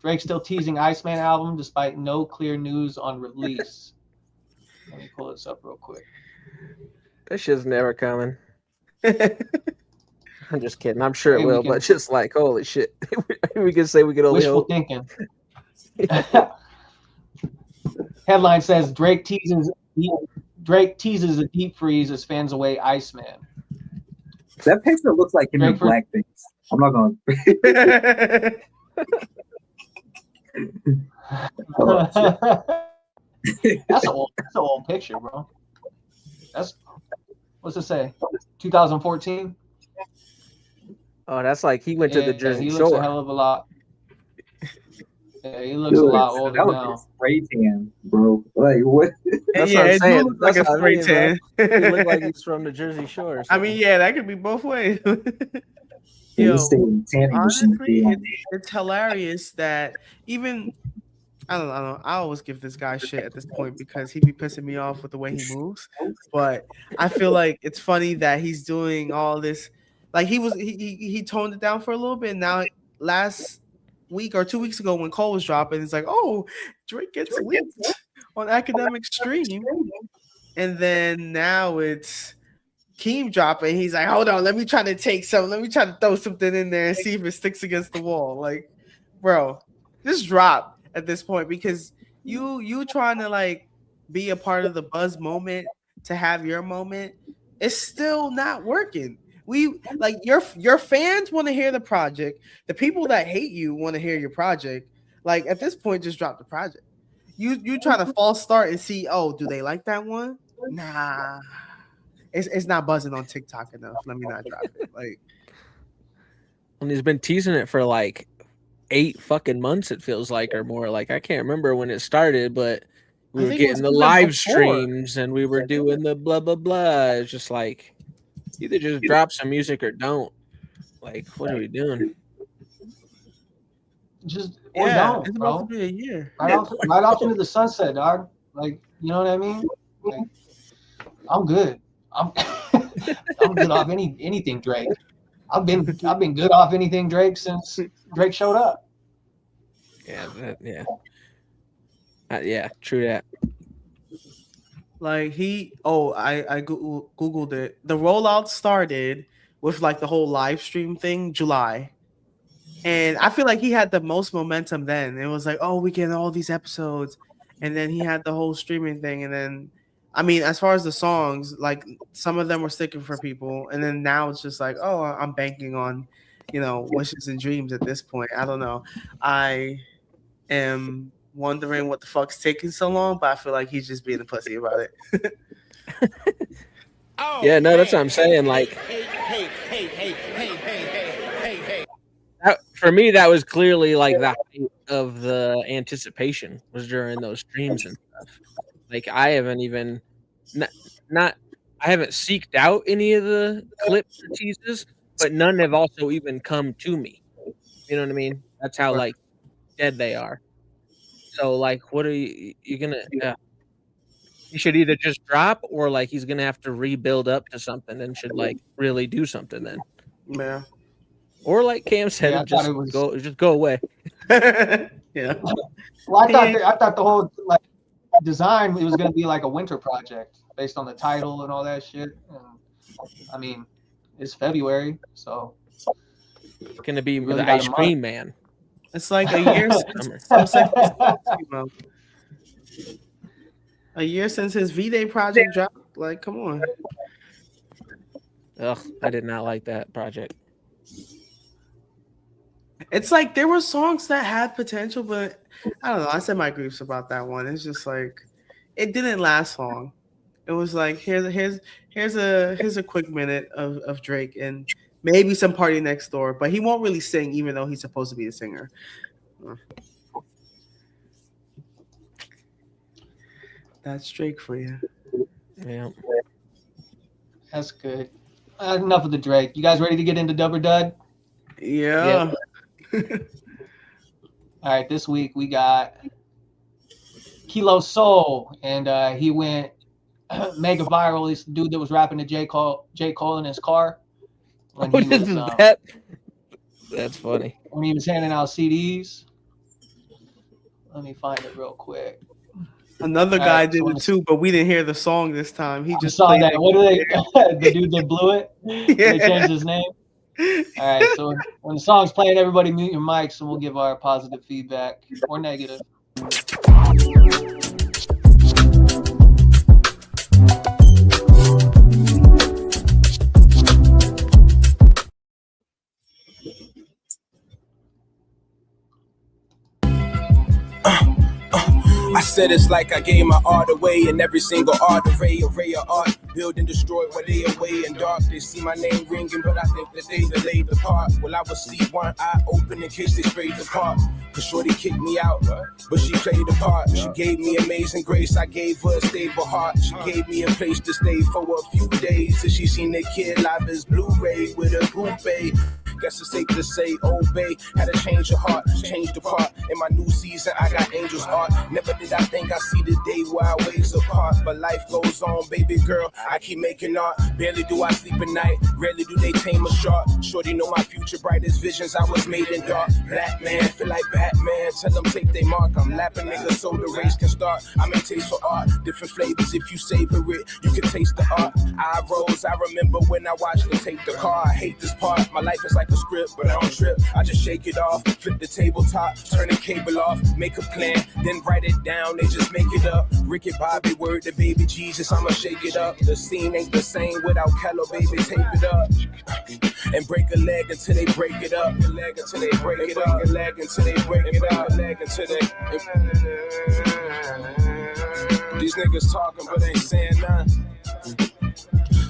Drake still teasing Iceman album despite no clear news on release. Let me pull this up real quick. That shit's never coming. I'm just kidding. I'm sure it will, but just like, holy shit. We can say we can only wishful hope. Thinking. Headline says Drake teases a deep freeze as fans await Iceman. That picture looks like him in blackface. I'm not gonna. That's an old picture, bro. That's, what's it say? 2014. Oh, that's like he went to the Jersey he Shore. looks a hell of a lot. Yeah, he looks a lot older that now. was spray tan, bro. Like what? That's yeah, what I'm it do saying. look like That's a what I spray mean, bro. tan. He looked like he's from the Jersey Shore. Or I something. mean, yeah, that could be both ways. He Yo, stayed in the tanning machine. honestly, it's hilarious that even I don't know. I always give this guy shit at this point because he be pissing me off with the way he moves. But I feel like it's funny that he's doing all this. Like he toned it down for a little bit. And now last week or 2 weeks ago when Cole was dropping, it's like, oh, Drake gets leaked on Academic Stream, and then now it's Keem dropping. He's like, hold on, let me try to throw something in there and see if it sticks against the wall. Like, bro, just drop at this point because you trying to like be a part of the buzz moment to have your moment. It's still not working. We like your fans want to hear the project. The people that hate you want to hear your project. Like at this point, just drop the project. You try to false start and see, oh, do they like that one? Nah. It's not buzzing on TikTok enough. Let me not drop it. Like, and he's been teasing it for like 8 fucking months. It feels like, or more. Like I can't remember when it started, but we were getting the live streams and we were doing the blah blah blah. It's just like either just drop some music or don't. Like, what are we doing? Just don't, it's bro. about to be a year. Right off into the sunset, dog. Like, you know what I mean? Like, I'm good. I'm good off anything Drake. I've been good off anything Drake since Drake showed up. Yeah, yeah, true that. Like I googled it. The rollout started with like the whole live stream thing July, and I feel like he had the most momentum then. It was like, oh, we get all these episodes, and then he had the whole streaming thing, and then. I mean, as far as the songs, like some of them were sticking for people, and then now it's just like, oh, I'm banking on, wishes and dreams at this point. I don't know. I am wondering what the fuck's taking so long, but I feel like he's just being a pussy about it. Yeah, no, that's what I'm saying. Like, for me, that was clearly like the height of the anticipation was during those streams and stuff. Like I haven't even I haven't seeked out any of the clips or teases, but none have also even come to me. You know what I mean? That's how like dead they are. So like, what are you gonna? You should either just drop or like he's gonna have to rebuild up to something and should like really do something then. Yeah. Or like Cam said, just go away. Yeah. Well, I thought the whole like design it was going to be like a winter project based on the title and all that shit. And, I mean, it's February, so it's going to be really the Ice Cream Man. It's like a year since his V-Day project dropped. Like, come on. Ugh, I did not like that project. It's like there were songs that had potential, but I don't know. I said my griefs about that one. It's just like it didn't last long. It was like here's a quick minute of Drake and maybe some Party Next Door, but he won't really sing, even though he's supposed to be a singer. That's Drake for you. Yeah, that's good. Enough of the Drake. You guys ready to get into Dub or Dud? Yeah. All right, this week we got Kilo Soul, and he went mega viral. This dude that was rapping to J. Cole in his car when he was that's funny. When he was handing out CDs. Let me find it real quick. Another guy did it too, but we didn't hear the song this time. He just saw played that. it. What do they? The dude that blew it. Yeah. They changed his name. All right, so when the song's playing, everybody mute your mics and we'll give our positive feedback or negative. said it's like I gave my art away, and every single art array of art, build and destroy while they away in dark. They see my name ringing, but I think that they delayed the part. Well, I would sleep one eye open in case they strayed apart. Cause shorty kicked me out, but she played the part. She gave me amazing grace, I gave her a stable heart. She gave me a place to stay for a few days till she seen the kid live as Blu-ray with a groupie. Guess it's safe to say, obey. Had to change your heart, change the part. In my new season, I got angels art. Never did I think I'd see the day where our ways apart. But life goes on, baby girl. I keep making art. Barely do I sleep at night. Rarely do they tame a shark. Shorty know my future brightest visions. I was made in dark. Black man, feel like Batman. Tell them take they mark. I'm lapping niggas so the race can start. I make taste for art. Different flavors if you savor it. You can taste the art. I rose. I remember when I watched them take the car. I hate this part. My life is like a script, but I don't trip. I just shake it off, flip the tabletop, turn the cable off, make a plan, then write it down. They just make it up. Ricky Bobby, word to baby Jesus, I'ma shake it up. The scene ain't the same without Kello, baby, tape it up. And break a leg until they break it up. A leg until they break it up. A leg until they break it up. A leg until they. These niggas talking, but ain't saying nothing.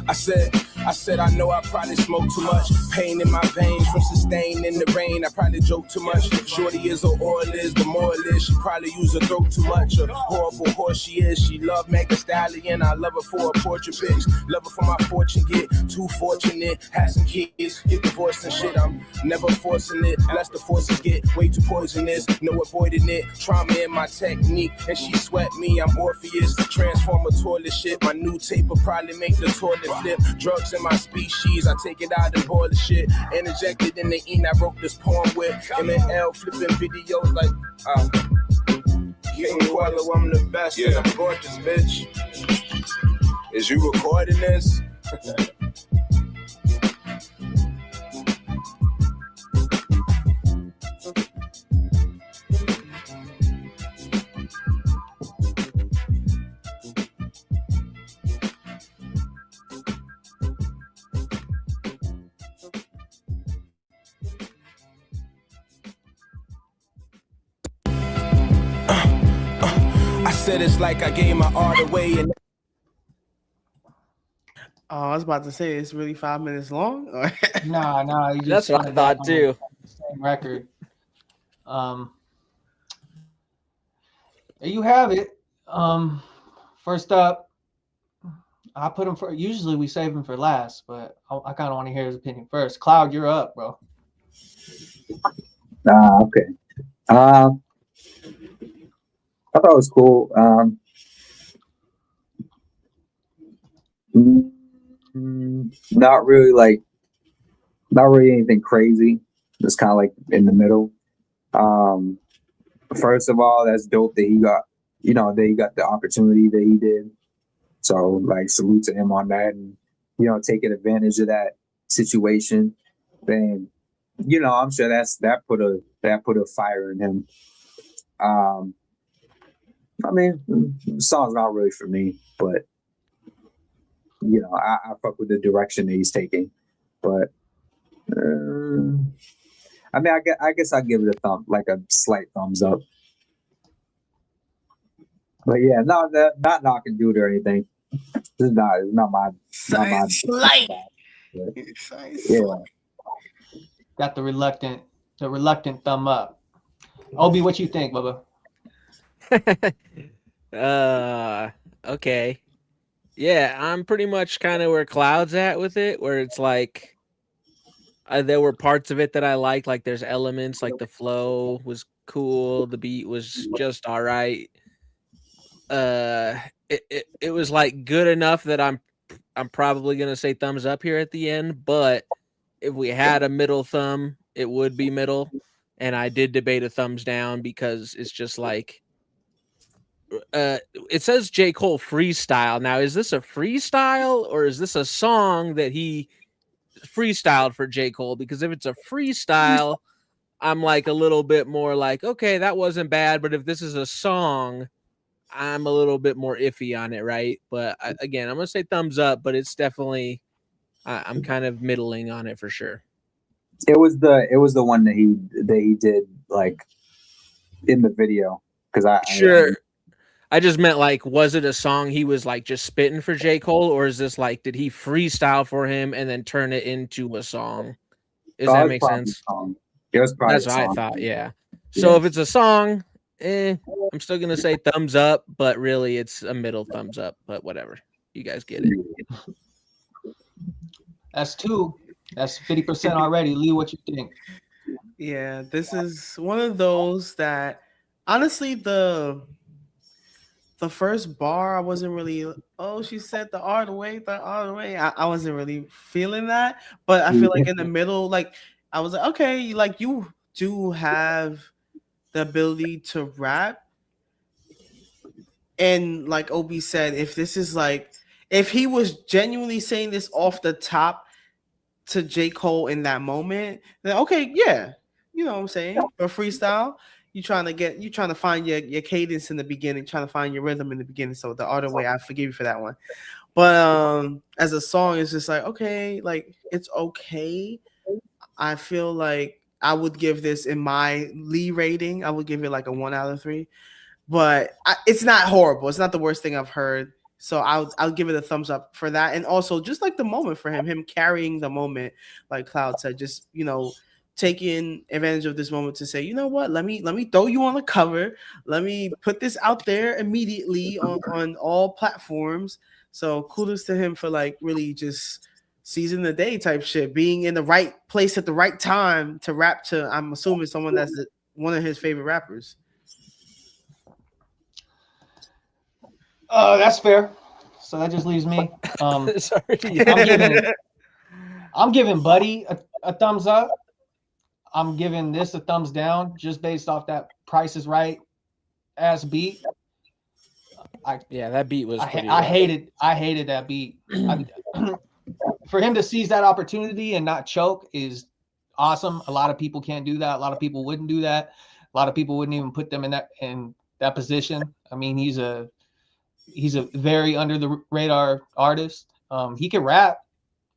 I said, I know I probably smoke too much. Pain in my veins from sustained in the rain. I probably joke too much. Shorty is or oil is, the moral is she probably use her throat too much. A horrible horse she is. She love Megan Stallion. I love her for her portrait pics. Love her for my fortune. Get too fortunate. Have some kids. Get divorced and shit. I'm never forcing it. Unless the forces get way too poisonous. No avoiding it. Trauma in my technique. And she sweat me. I'm Orpheus. Transform a toilet shit. My new tape will probably make the toilet flip. Drugs in my species, I take it out and boil the shit. And injected in the ink, I wrote this poem with M&L flipping videos like King Quello, I'm the best and I'm gorgeous, bitch. Is you recording this? I said it's like I gave my art away and I was about to say it's really 5 minutes long. Nah. That's what I thought too. Same record. There you have it. First up, I put him for. Usually we save him for last, but I kind of want to hear his opinion first. Cloud, you're up, bro. Okay. I thought it was cool. Not really anything crazy. Just kind of like in the middle. First of all, that's dope that he got, that he got the opportunity that he did. So like salute to him on that, and taking advantage of that situation. Then, I'm sure that put a fire in him. I mean, the song's not really for me, but I fuck with the direction that he's taking. But I mean, I guess I'll give it a slight thumbs up. But yeah, not knocking dude or anything. It's not my slight. Yeah. Got the reluctant thumb up. Obi, what you think, Bubba? Okay. Yeah, I'm pretty much kind of where Cloud's at with it, where it's like there were parts of it that I liked, like there's elements, like the flow was cool, the beat was just all right. It was like good enough that I'm probably gonna say thumbs up here at the end, but if we had a middle thumb, it would be middle. And I did debate a thumbs down because it's just like it says J. Cole freestyle. Now, is this a freestyle or is this a song that he freestyled for J. Cole? Because if it's a freestyle, I'm like a little bit more like, okay, that wasn't bad. But if this is a song, I'm a little bit more iffy on it, right? But again, I'm gonna say thumbs up, but it's definitely I'm kind of middling on it for sure. It was the one that he did like in the video, because I just meant like, was it a song he was like just spitting for J. Cole, or is this like, did he freestyle for him and then turn it into a song? Does that make sense? It was probably That's what I thought. Yeah. So if it's a song, I'm still gonna say thumbs up, but really it's a middle thumbs up. But whatever, you guys get it. That's 2. That's 50% already. Lee, what you think? Yeah, this is one of those that honestly the first bar I wasn't really, oh, she said the all the way. I wasn't really feeling that. But I feel like in the middle, like I was like, okay, like you do have the ability to rap. And like Obi said, if this is like, if he was genuinely saying this off the top to J. Cole in that moment, then okay, yeah, you know what I'm saying? But freestyle, you're trying to find your cadence in the beginning, trying to find your rhythm in the beginning. So the other way, I forgive you for that one. But as a song, it's just like, okay, like it's okay. I feel like I would give this in my Lee rating, I would give it like a 1 out of 3. But it's not horrible. It's not the worst thing I've heard. So I'll give it a thumbs up for that. And also just like the moment for him carrying the moment, like Cloud said, just, you know, taking advantage of this moment to say, you know what, let me throw you on the cover. Let me put this out there immediately on all platforms. So kudos to him for like really just seizing the day type shit, being in the right place at the right time to rap to, I'm assuming, someone that's one of his favorite rappers. That's fair. So that just leaves me. Sorry. I'm giving Buddy a thumbs up. I'm giving this a thumbs down just based off that Price is Right ass beat. That beat was I hated that beat. For him to seize that opportunity and not choke is awesome. A lot of people can't do that. A lot of people wouldn't do that. A lot of people wouldn't even put them in that position. I mean, he's a very under the radar artist. He can rap.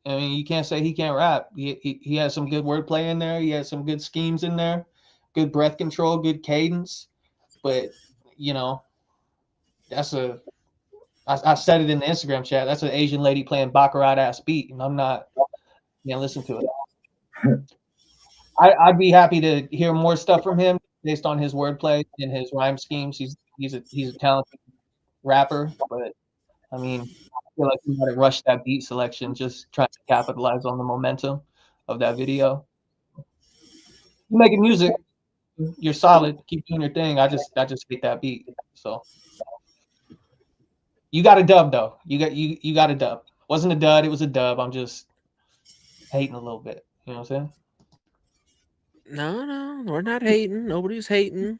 I mean, you can't say he can't rap. He has some good wordplay in there. He has some good schemes in there, good breath control, good cadence. But you know, I said it in the Instagram chat. That's an Asian lady playing baccarat ass beat, and I'm not gonna listen to it. I'd be happy to hear more stuff from him based on his wordplay and his rhyme schemes. He's a talented rapper, but I mean, I feel like we might have rushed that beat selection, just trying to capitalize on the momentum of that video. You're making music, you're solid. Keep doing your thing. I just hate that beat. So you got a dub though. You got a dub. Wasn't a dud. It was a dub. I'm just hating a little bit. You know what I'm saying? No, we're not hating. Nobody's hating.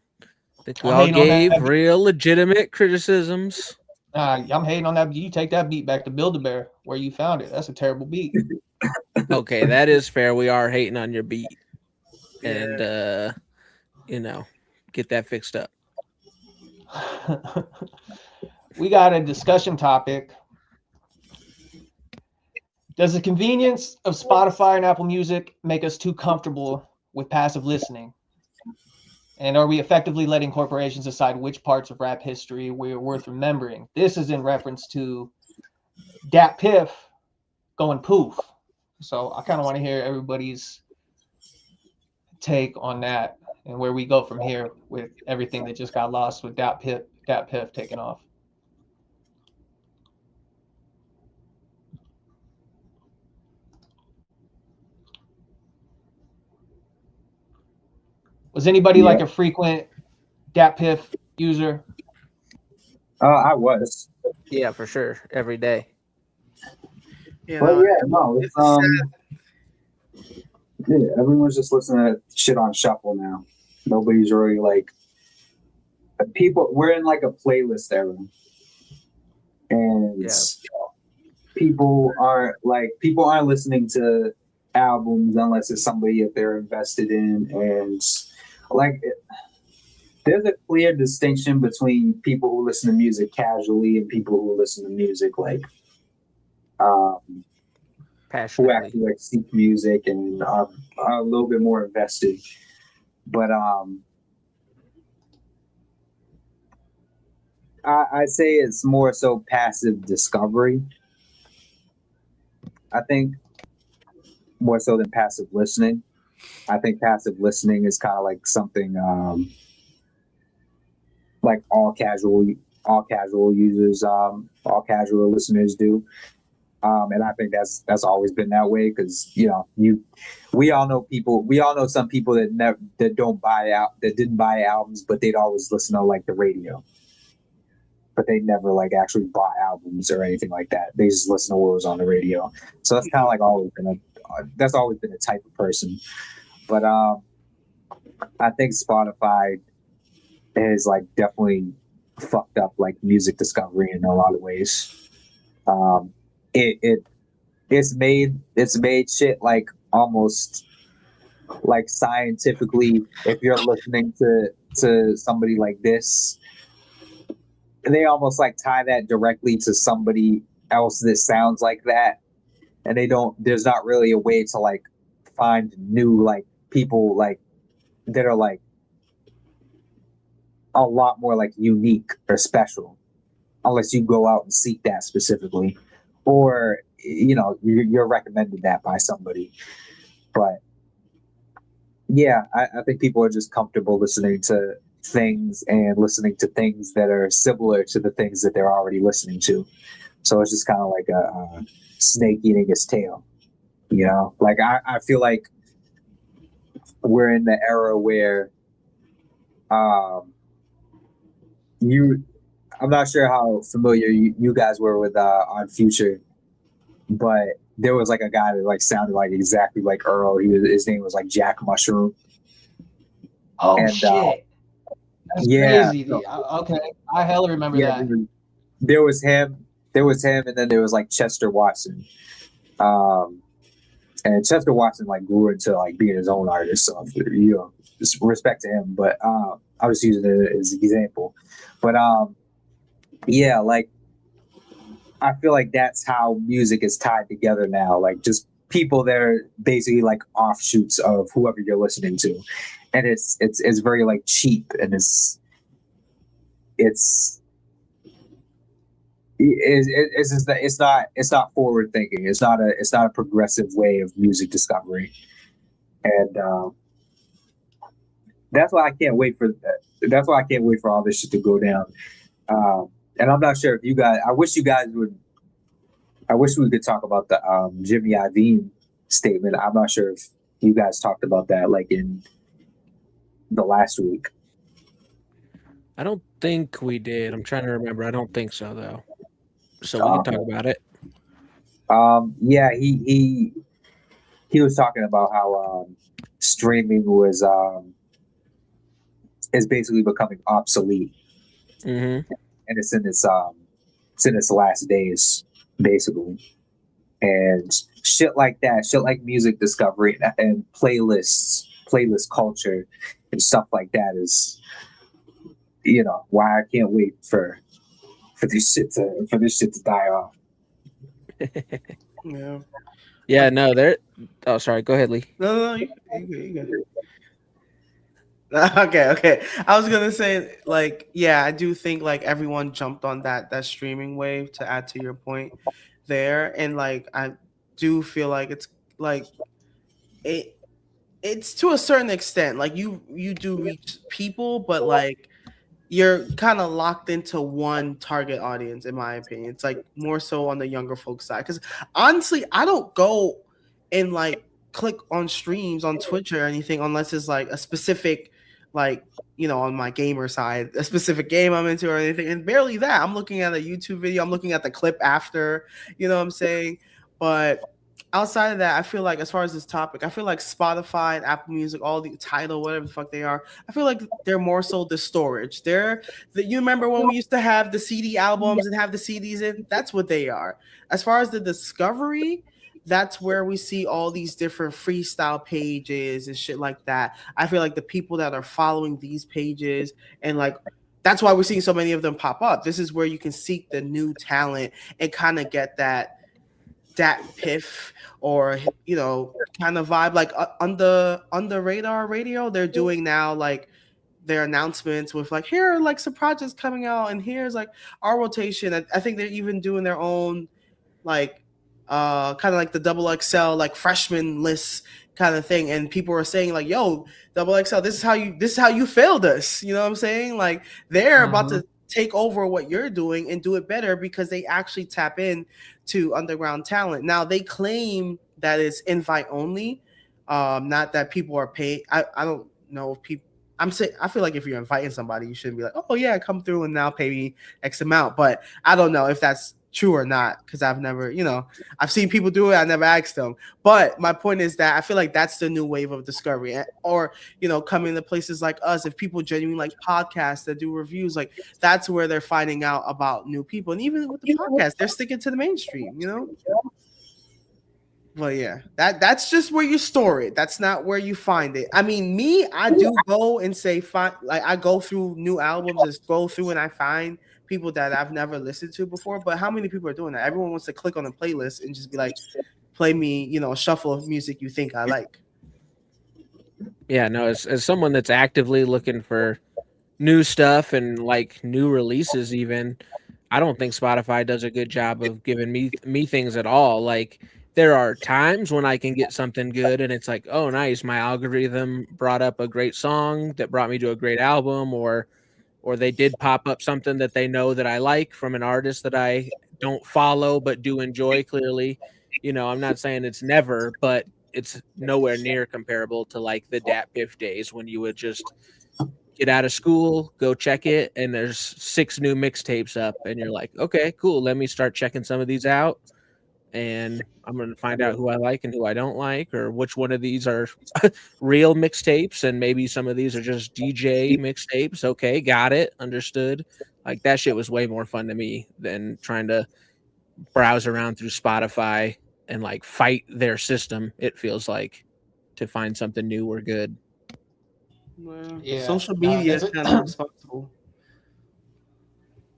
We all gave real legitimate criticisms. I'm hating on that. You take that beat back to Build-A-Bear where you found it. That's a terrible beat. Okay, that is fair. We are hating on your beat. And get that fixed up. We got a discussion topic. Does the convenience of Spotify and Apple Music make us too comfortable with passive listening? And are we effectively letting corporations decide which parts of rap history we're worth remembering? This is in reference to DatPiff going poof. So I kind of want to hear everybody's take on that and where we go from here with everything that just got lost with DatPiff taking off. Was anybody like a frequent DatPiff user? I was. Yeah, for sure. Every day. Yeah, everyone's just listening to shit on shuffle now. Nobody's really like people. We're in like a playlist era, and people aren't listening to albums unless it's somebody that they're invested in, and there's a clear distinction between people who listen to music casually and people who listen to music who actually seek music and are a little bit more invested. But I'd say it's more so passive discovery. I think more so than passive listening. I think passive listening is kind of like something like all casual users, all casual listeners do. And I think that's always been that way because we all know some people that didn't buy albums, but they'd always listen on like the radio. But they never like actually bought albums or anything like that. They just listen to what was on the radio. So that's kind of like always been a type of person. But I think Spotify is like definitely fucked up like music discovery in a lot of ways. It's made shit like almost like scientifically. If you're listening to somebody like this, they almost like tie that directly to somebody else that sounds like that, and there's not really a way to like find new like people like that are like a lot more like unique or special, unless you go out and seek that specifically, or you're recommended that by somebody. But yeah, I think people are just comfortable listening to things that are similar to the things that they're already listening to. So it's just kind of like a snake eating its tail, like I feel like we're in the era where I'm not sure how familiar you guys were with On Future, but there was like a guy that like sounded like exactly like Earl. His name was like Jack Mushroom. Oh, and, shit. That's crazy. So, okay, I hella remember that. There was him, and then there was like Chester Watson. And Chester Watson like grew into like being his own artist, so just respect to him. But I was using it as an example. But yeah, like I feel like that's how music is tied together now. Like just people that are basically like offshoots of whoever you're listening to. And it's very like cheap, and it's not forward thinking. It's not a progressive way of music discovery, and that's why I can't wait for that. That's why I can't wait for all this shit to go down. And I'm not sure if you guys. I wish we could talk about the Jimmy Iovine statement. I'm not sure if you guys talked about that like in the last week. I don't think we did. I'm trying to remember. I don't think so though. So we can talk about it. Yeah, he was talking about how streaming is basically becoming obsolete, and it's in its last days, basically. And shit like that, shit like music discovery and playlist culture and stuff like that is, why I can't wait for this shit to die off. Yeah. Yeah, no, there. Oh, sorry. Go ahead, Lee. No, you good. Okay. I was gonna say, like, yeah, I do think like everyone jumped on that streaming wave, to add to your point there, and like I do feel like it's like it's to a certain extent, like you do reach people, but like you're kind of locked into one target audience, in my opinion. It's like more so on the younger folks side, because honestly, I don't go and like click on streams on Twitch or anything unless it's like a specific, like, on my gamer side, a specific game I'm into or anything. And barely that. I'm looking at a YouTube video. I'm looking at the clip after, you know what I'm saying? But outside of that, I feel like as far as this topic, I feel like Spotify and Apple Music, all the Tidal, whatever the fuck they are, I feel like they're more so the storage. You remember when we used to have the CD albums and have the CDs in? That's what they are. As far as the discovery, that's where we see all these different freestyle pages and shit like that. I feel like the people that are following these pages, and like that's why we're seeing so many of them pop up. This is where you can seek the new talent and kind of get that DatPiff or kind of vibe. Like on the radar radio, they're doing now like their announcements with like, here are like some projects coming out, and here's like our rotation. I think they're even doing their own like kind of like the double XL like freshman list kind of thing, and people are saying like, yo, double XL, this is how you failed us, you know what I'm saying? Like they're about to take over what you're doing and do it better because they actually tap in to underground talent. Now they claim that it's invite only, not that people are paid. I don't know if people, I feel like if you're inviting somebody, you shouldn't be like, oh yeah, come through and now pay me X amount. But I don't know if that's true or not, because I've never, I've seen people do it. I never asked them. But my point is that I feel like that's the new wave of discovery, or coming to places like us. If people genuinely like podcasts that do reviews, like that's where they're finding out about new people. And even with the podcast, they're sticking to the mainstream, But yeah, that's just where you store it. That's not where you find it. I mean, I do go and say, I go through new albums, just go through and I find people that I've never listened to before. But how many people are doing that? Everyone wants to click on a playlist and just be like, play me, a shuffle of music you think I like. Yeah, no, as someone that's actively looking for new stuff and like new releases, even, I don't think Spotify does a good job of giving me things at all. Like, there are times when I can get something good and it's like, oh, nice, my algorithm brought up a great song that brought me to a great album, or they did pop up something that they know that I like from an artist that I don't follow but do enjoy clearly. I'm not saying it's never, but it's nowhere near comparable to like the DatPiff days when you would just get out of school, go check it, and there's 6 new mixtapes up and you're like, okay, cool, let me start checking some of these out. And I'm going to find out who I like and who I don't like, or which one of these are real mixtapes, and maybe some of these are just DJ mixtapes. Okay, got it, understood. Like, that shit was way more fun to me than trying to browse around through Spotify and like fight their system, it feels like, to find something new or good. Well, social media is kind of responsible.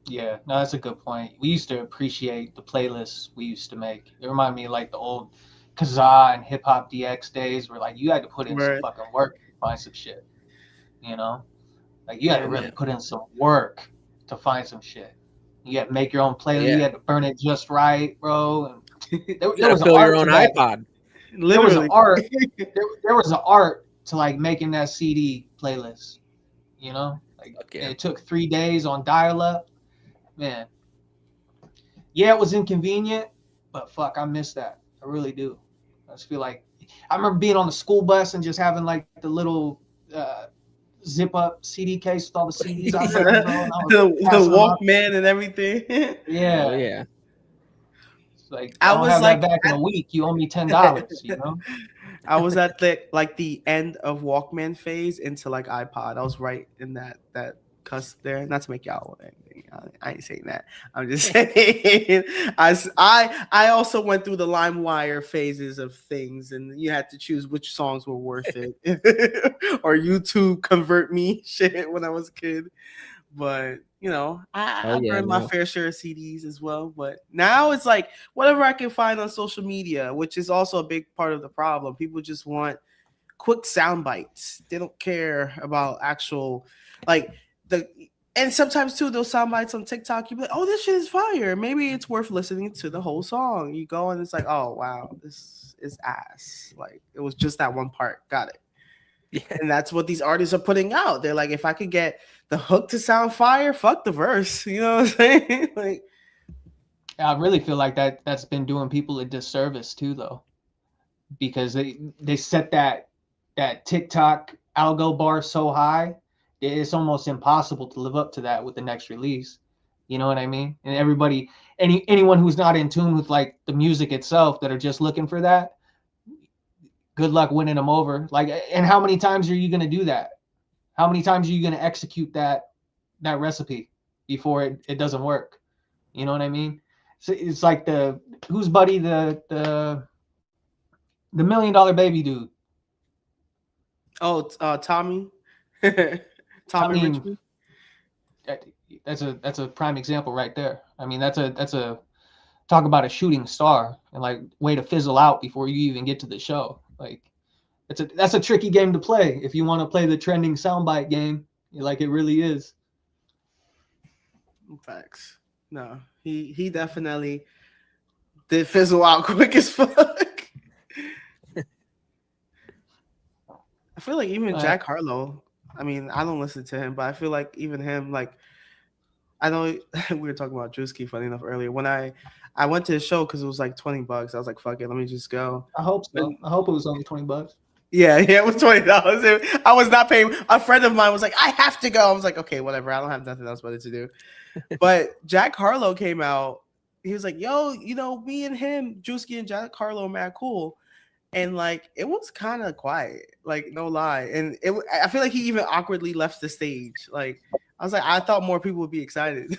Yeah, no, that's a good point. We used to appreciate the playlists we used to make. It reminded me of like the old Kazaa and Hip Hop DX days, where like you had to put in some fucking work to find some shit. Like you had to really put in some work to find some shit. You had to make your own playlist. Yeah. You had to burn it just right, bro. And there was fill your own iPod. Literally. There was an art. There was an art to like making that CD playlist. It took 3 days on dial-up. Man, yeah, it was inconvenient, but fuck, I miss that. I really do. I just feel like I remember being on the school bus and just having like the little zip up CD case with all the CDs out there. The Walkman and everything. Yeah. Oh, yeah. It's like I was have like that back in a week. You owe me $10. I was at the end of Walkman phase into like iPod. I was right in that cusp there. Not to make y'all anything. I ain't saying that. I'm just saying I also went through the LimeWire phases of things, and you had to choose which songs were worth it. Or YouTube convert me shit when I was a kid. But I burned my fair share of CDs as well. But now it's like whatever I can find on social media, which is also a big part of the problem. People just want quick sound bites. They don't care about actual and sometimes too, those sound bites on TikTok, you be like, oh, this shit is fire. Maybe it's worth listening to the whole song. You go and it's like, oh wow, this is ass. Like it was just that one part. Got it. Yeah. And that's what these artists are putting out. They're like, if I could get the hook to sound fire, fuck the verse. You know what I'm saying? Like, I really feel like that's been doing people a disservice too, though, because they set that TikTok algo bar so high. It's almost impossible to live up to that with the next release. You know what I mean? And everybody, anyone who's not in tune with like the music itself, that are just looking for that, good luck winning them over. Like, and how many times are you going to do that? How many times are you going to execute that recipe before it doesn't work? You know what I mean? So it's like who's buddy, the $1 Million Baby dude. Oh, Tommy. Tommy Richmond. That's a prime example right there. I mean, that's a talk about a shooting star and like way to fizzle out before you even get to the show. Like that's a tricky game to play if you want to play the trending soundbite game. Like it really is. Facts. No, he definitely did fizzle out quick as fuck. I feel like even Jack Harlow. I mean, I don't listen to him, but I feel like even him, like, I know we were talking about Drewski, funny enough, earlier. When I went to the show because it was like $20, I was like, fuck it, let me just go. I hope so. I hope it was only $20. Yeah, it was $20. I was not paying. A friend of mine was like, I have to go. I was like, okay, whatever. I don't have nothing else better to do. But Jack Harlow came out. He was like, yo, you know, me and him, Drewski and Jack Harlow, man, cool. And like, it was kind of quiet, like, no lie. And I feel like he even awkwardly left the stage. Like, I was like, I thought more people would be excited.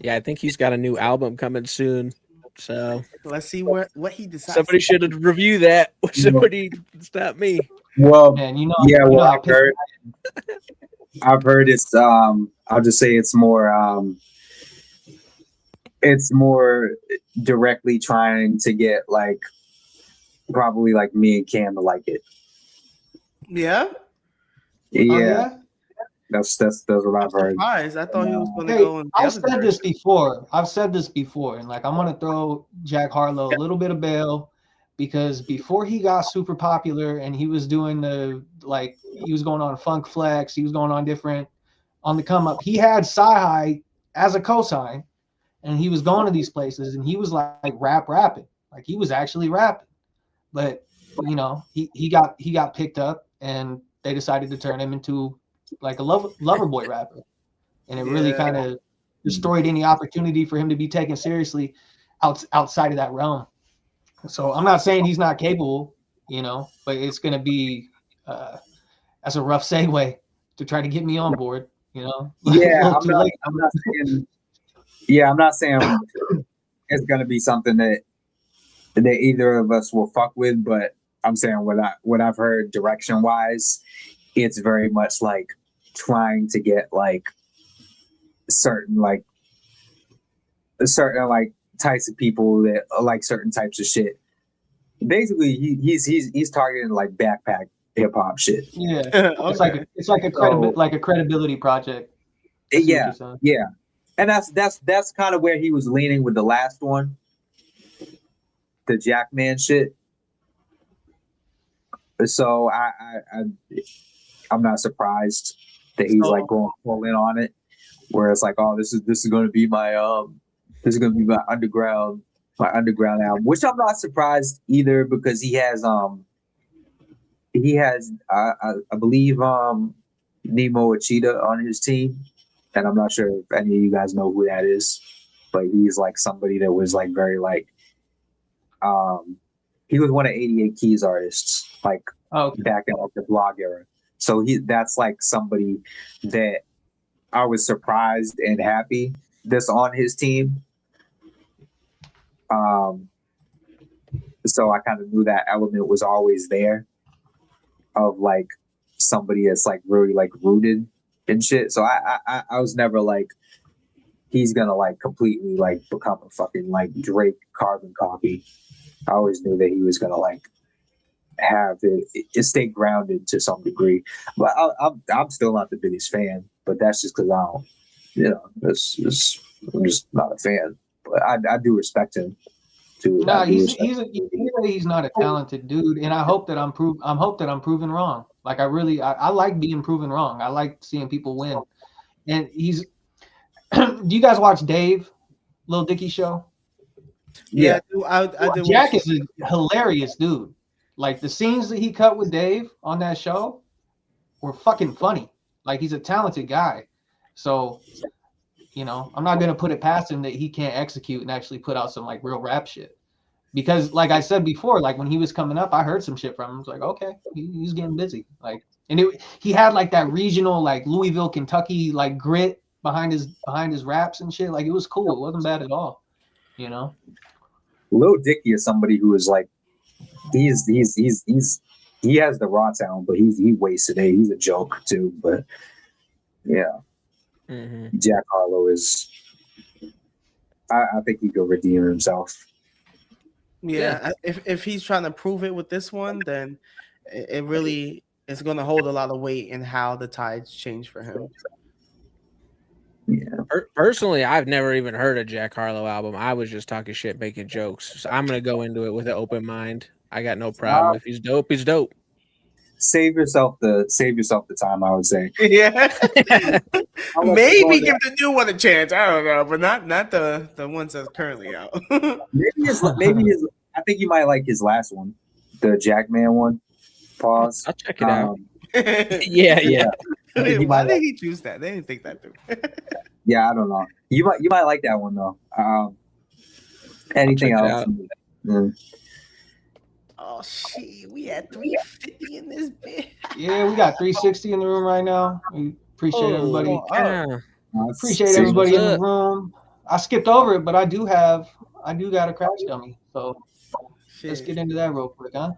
Yeah, I think he's got a new album coming soon. So let's see what he decides. Somebody should review that. Somebody stop me. Well, man, you know, yeah, you well, know I've heard it's I'll just say it's more directly trying to get like probably like me and Cam to like it. Yeah. Yeah. Oh, yeah? That's what I've heard. Surprised. I thought he was going to go in the I've other said this direction. before. I've said this before, and like I'm gonna throw Jack Harlow a little bit of bail because before he got super popular and he was doing he was going on Funk Flex, he was going on on the come up. He had CYHI as a cosign, and he was going to these places, and he was like rapping, like he was actually rapping, but you know he got picked up, and they decided to turn him into like a lover boy rapper, and it really kind of destroyed any opportunity for him to be taken seriously outside of that realm. So I'm not saying he's not capable, you know, but it's gonna be as a rough segue to try to get me on board, you know. Yeah, I'm not saying it's gonna be something that either of us will fuck with, but I'm saying what I've heard direction wise, it's very much like trying to get like certain types of people that like certain types of shit. Basically, he's targeting like backpack hip hop shit. Yeah, okay. It's like a credibility project. Yeah, and that's kind of where he was leaning with the last one, the Jackman shit. So I'm not surprised that he's like going full in on it, where it's like, oh, this is going to be my underground album, which I'm not surprised either because he has I believe Nemo Achita on his team, and I'm not sure if any of you guys know who that is, but he's like somebody that was like very like he was one of 88 Keys artists like back in like the blog era. So that's like somebody that I was surprised and happy that's on his team. So I kind of knew that element was always there of like somebody that's like really like rooted and shit. So I was never like he's gonna like completely like become a fucking like Drake carbon copy. I always knew that he was gonna like have it stay grounded to some degree, but I'm still not the biggest fan. But that's just because I don't, you know, I'm just not a fan. But I do respect him too. Nah, he's not a talented dude, and I hope that I'm proven wrong. Like I like being proven wrong. I like seeing people win, and he's. Do you guys watch Dave, Lil Dicky show? Yeah, I did. Jack is a hilarious dude. Like the scenes that he cut with Dave on that show were fucking funny. Like he's a talented guy. So, you know, I'm not gonna put it past him that he can't execute and actually put out some like real rap shit. Because like I said before, like when he was coming up, I heard some shit from him. I was like, okay, he's getting busy. Like, and he had like that regional like Louisville, Kentucky like grit behind his raps and shit. Like it was cool. It wasn't bad at all. You know. Lil Dicky is somebody who is like he has the raw talent, but he wasted it. He's a joke too. But yeah, Jack Harlow is. I think he could redeem himself. Yeah, if he's trying to prove it with this one, then it really it's going to hold a lot of weight in how the tides change for him. Yeah. Personally, I've never even heard a Jack Harlow album. I was just talking shit, making jokes. So I'm gonna go into it with an open mind. I got no problem. If he's dope, he's dope. Save yourself the time, I would say. Yeah. Maybe give the new one a chance. I don't know, but not the ones that's currently out. maybe I think you might like his last one, the Jackman one. Pause. I'll check it out. Yeah. Why did he choose that? They didn't think that through. Yeah, I don't know. You might like that one though. Anything else? Oh shit, we had 350 in this bit. Yeah, we got 360 in the room right now. We appreciate everybody. Appreciate everybody in the room. I skipped over it, but I do got a crash dummy. So let's get into that real quick, huh?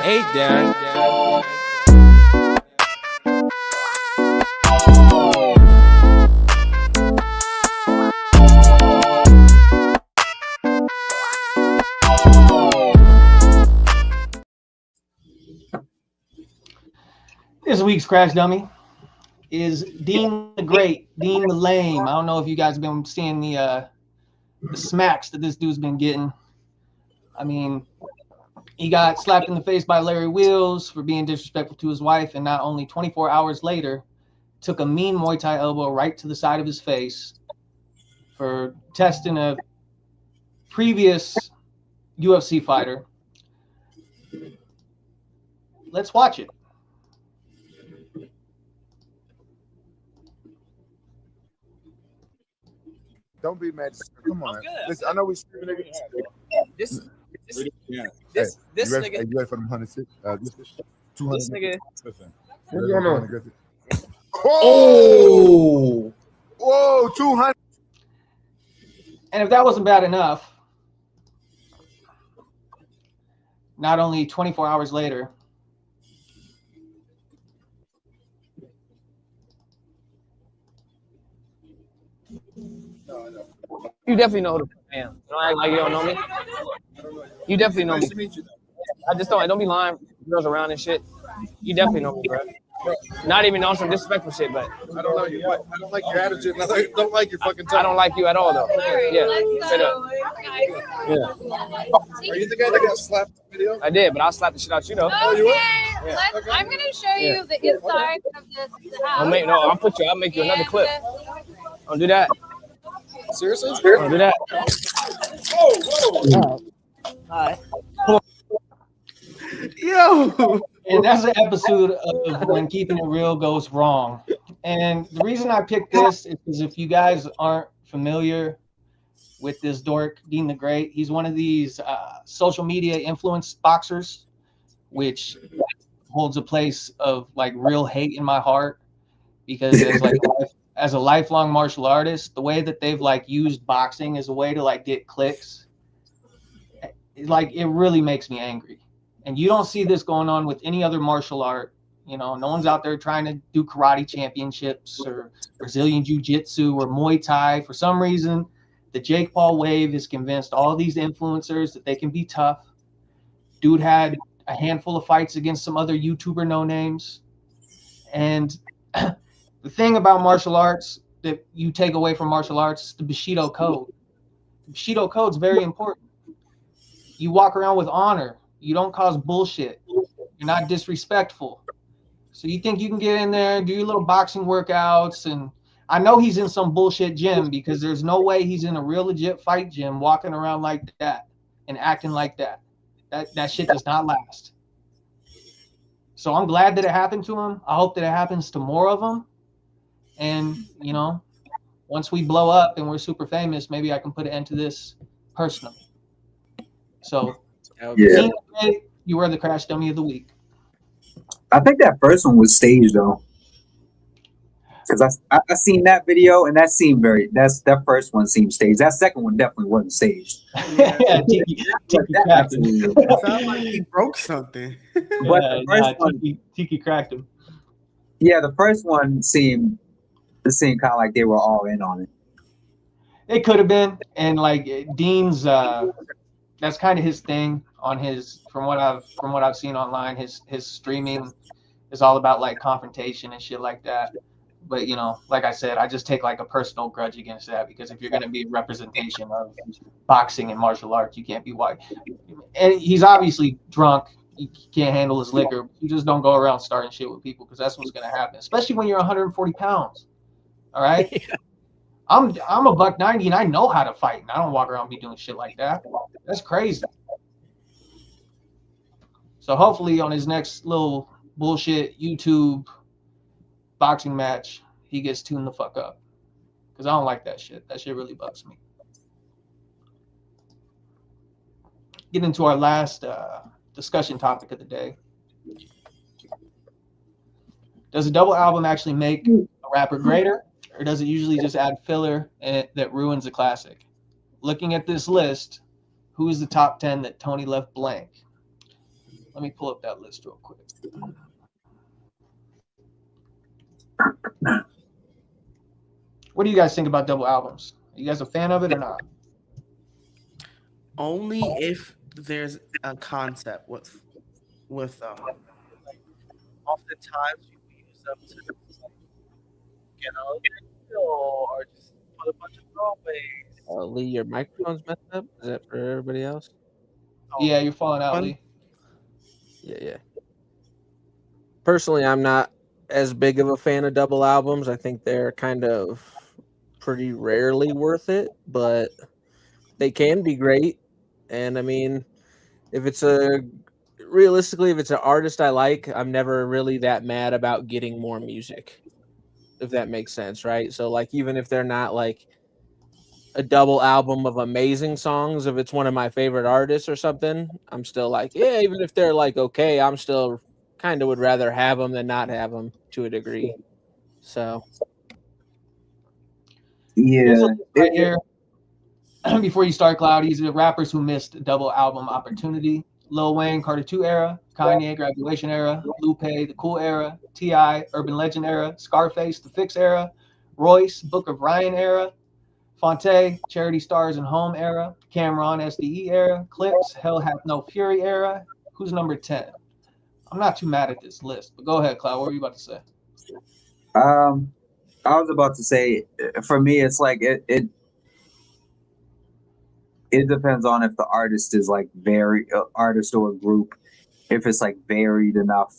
Hey, Dad. This week's crash dummy is Dean the Great, Dean the Lame. I don't know if you guys have been seeing the smacks that this dude's been getting. I mean, he got slapped in the face by Larry Wheels for being disrespectful to his wife, and not only 24 hours later, took a mean Muay Thai elbow right to the side of his face for testing a previous UFC fighter. Let's watch it. Don't be mad. Come on. Listen, I know we streaming nigga. This you nigga. You ready for the 106? 200. This nigga. Listen. What's going on? Oh! Whoa, 200. And if that wasn't bad enough, not only 24 hours later, You definitely know who the fuck I am. Don't act like you don't know me. You definitely know me. I just don't be lying. Girls around and shit. You definitely know me, bro. Not even on some disrespectful shit, but I don't know you. I don't like your attitude. I don't like your fucking time. I don't like you at all, though. Yeah, straight up. Yeah. Are you the guy that got slapped in the video? I did, but I'll slap the shit out you, though. Okay, Yeah. I'm gonna show you the inside of this house. I'll make you another clip. Don't do that. Seriously? Don't do that. Whoa. All right. Yo. And that's an episode of When Keeping It Real Goes Wrong. And the reason I picked this is because if you guys aren't familiar with this dork, Dean the Great, he's one of these social media influence boxers, which holds a place of like real hate in my heart because as a lifelong martial artist, the way that they've like used boxing as a way to like get clicks, like it really makes me angry. And you don't see this going on with any other martial art. You know, no one's out there trying to do karate championships or Brazilian jiu-jitsu or Muay Thai. For some reason, the Jake Paul wave has convinced all these influencers that they can be tough. Dude had a handful of fights against some other YouTuber no-names. And the thing about martial arts that you take away from martial arts is the Bushido Code. The Bushido Code is very important. You walk around with honor. You don't cause bullshit. You're not disrespectful. So you think you can get in there, do your little boxing workouts, and I know he's in some bullshit gym because there's no way he's in a real legit fight gym walking around like that and acting like that. That shit does not last. So I'm glad that it happened to him. I hope that it happens to more of them. And, you know, once we blow up and we're super famous, maybe I can put an end to this personally. So, yeah. You were the crash dummy of the week. I think that first one was staged though, because I seen that video and that first one seemed staged. That second one definitely wasn't staged. Yeah, Tiki cracked him. It sounded like he broke something. But the first one, Tiki cracked him. Yeah, the first one seemed kind of like they were all in on it. It could have been, and like Dean's that's kind of his thing on his, from what I've seen online, his streaming is all about like confrontation and shit like that. But you know, like I said, I just take like a personal grudge against that, because if you're going to be a representation of boxing and martial arts, you can't be white. And he's obviously drunk. He can't handle his liquor. You just don't go around starting shit with people, because that's what's going to happen, especially when you're 140 pounds. All right. Yeah. I'm a $190 and I know how to fight, and I don't walk around and be doing shit like that. That's crazy. So hopefully on his next little bullshit YouTube boxing match, he gets tuned the fuck up, because I don't like that shit. That shit really bugs me. Get into our last discussion topic of the day. Does a double album actually make a rapper greater, or does it usually just add filler that ruins a classic? Looking at this list, who's the top 10 that Tony left blank? Let me pull up that list real quick. What do you guys think about double albums? Are you guys a fan of it or not? Only if there's a concept with oftentimes you use them to or just put a bunch of throwaways. Lee, your microphone's messed up. Is that for everybody else? Yeah, you're falling out, Lee. Yeah. Personally, I'm not as big of a fan of double albums. I think they're kind of pretty rarely worth it, but they can be great. And I mean, if it's realistically, if it's an artist I like, I'm never really that mad about getting more music, if that makes sense, right? So like, even if they're not like a double album of amazing songs, if it's one of my favorite artists or something, I'm still like, yeah, even if they're like, okay, I'm still kind of would rather have them than not have them to a degree. So yeah, right here. Before you start, Cloud, these are the rappers who missed a double album opportunity: Lil Wayne, Carter 2 era; Kanye, Graduation era; Lupe, The Cool era; T.I., Urban Legend era; Scarface, The Fix era; Royce, Book of Ryan era; Fonte, Charity Stars and Home era; Cameron, SDE era; Clips, Hell Hath No Fury era. Who's number 10? I'm not too mad at this list, but go ahead, Cloud. What were you about to say? I was about to say, for me, it's like it depends on if the artist is like artist or a group, if it's like varied enough,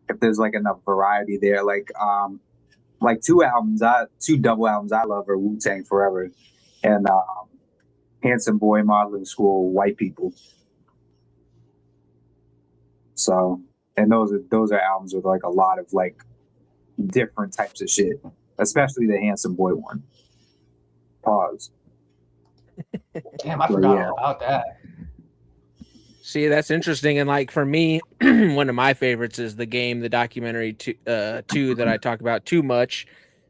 if there's like enough variety there. Like two double albums I love are Wu-Tang Forever and Handsome Boy Modeling School, White People. So, and those are albums with like a lot of like different types of shit, especially the Handsome Boy one. Pause. Damn, I forgot about that. See, that's interesting. And like for me, one of my favorites is The Game, the documentary 2 that I talk about too much.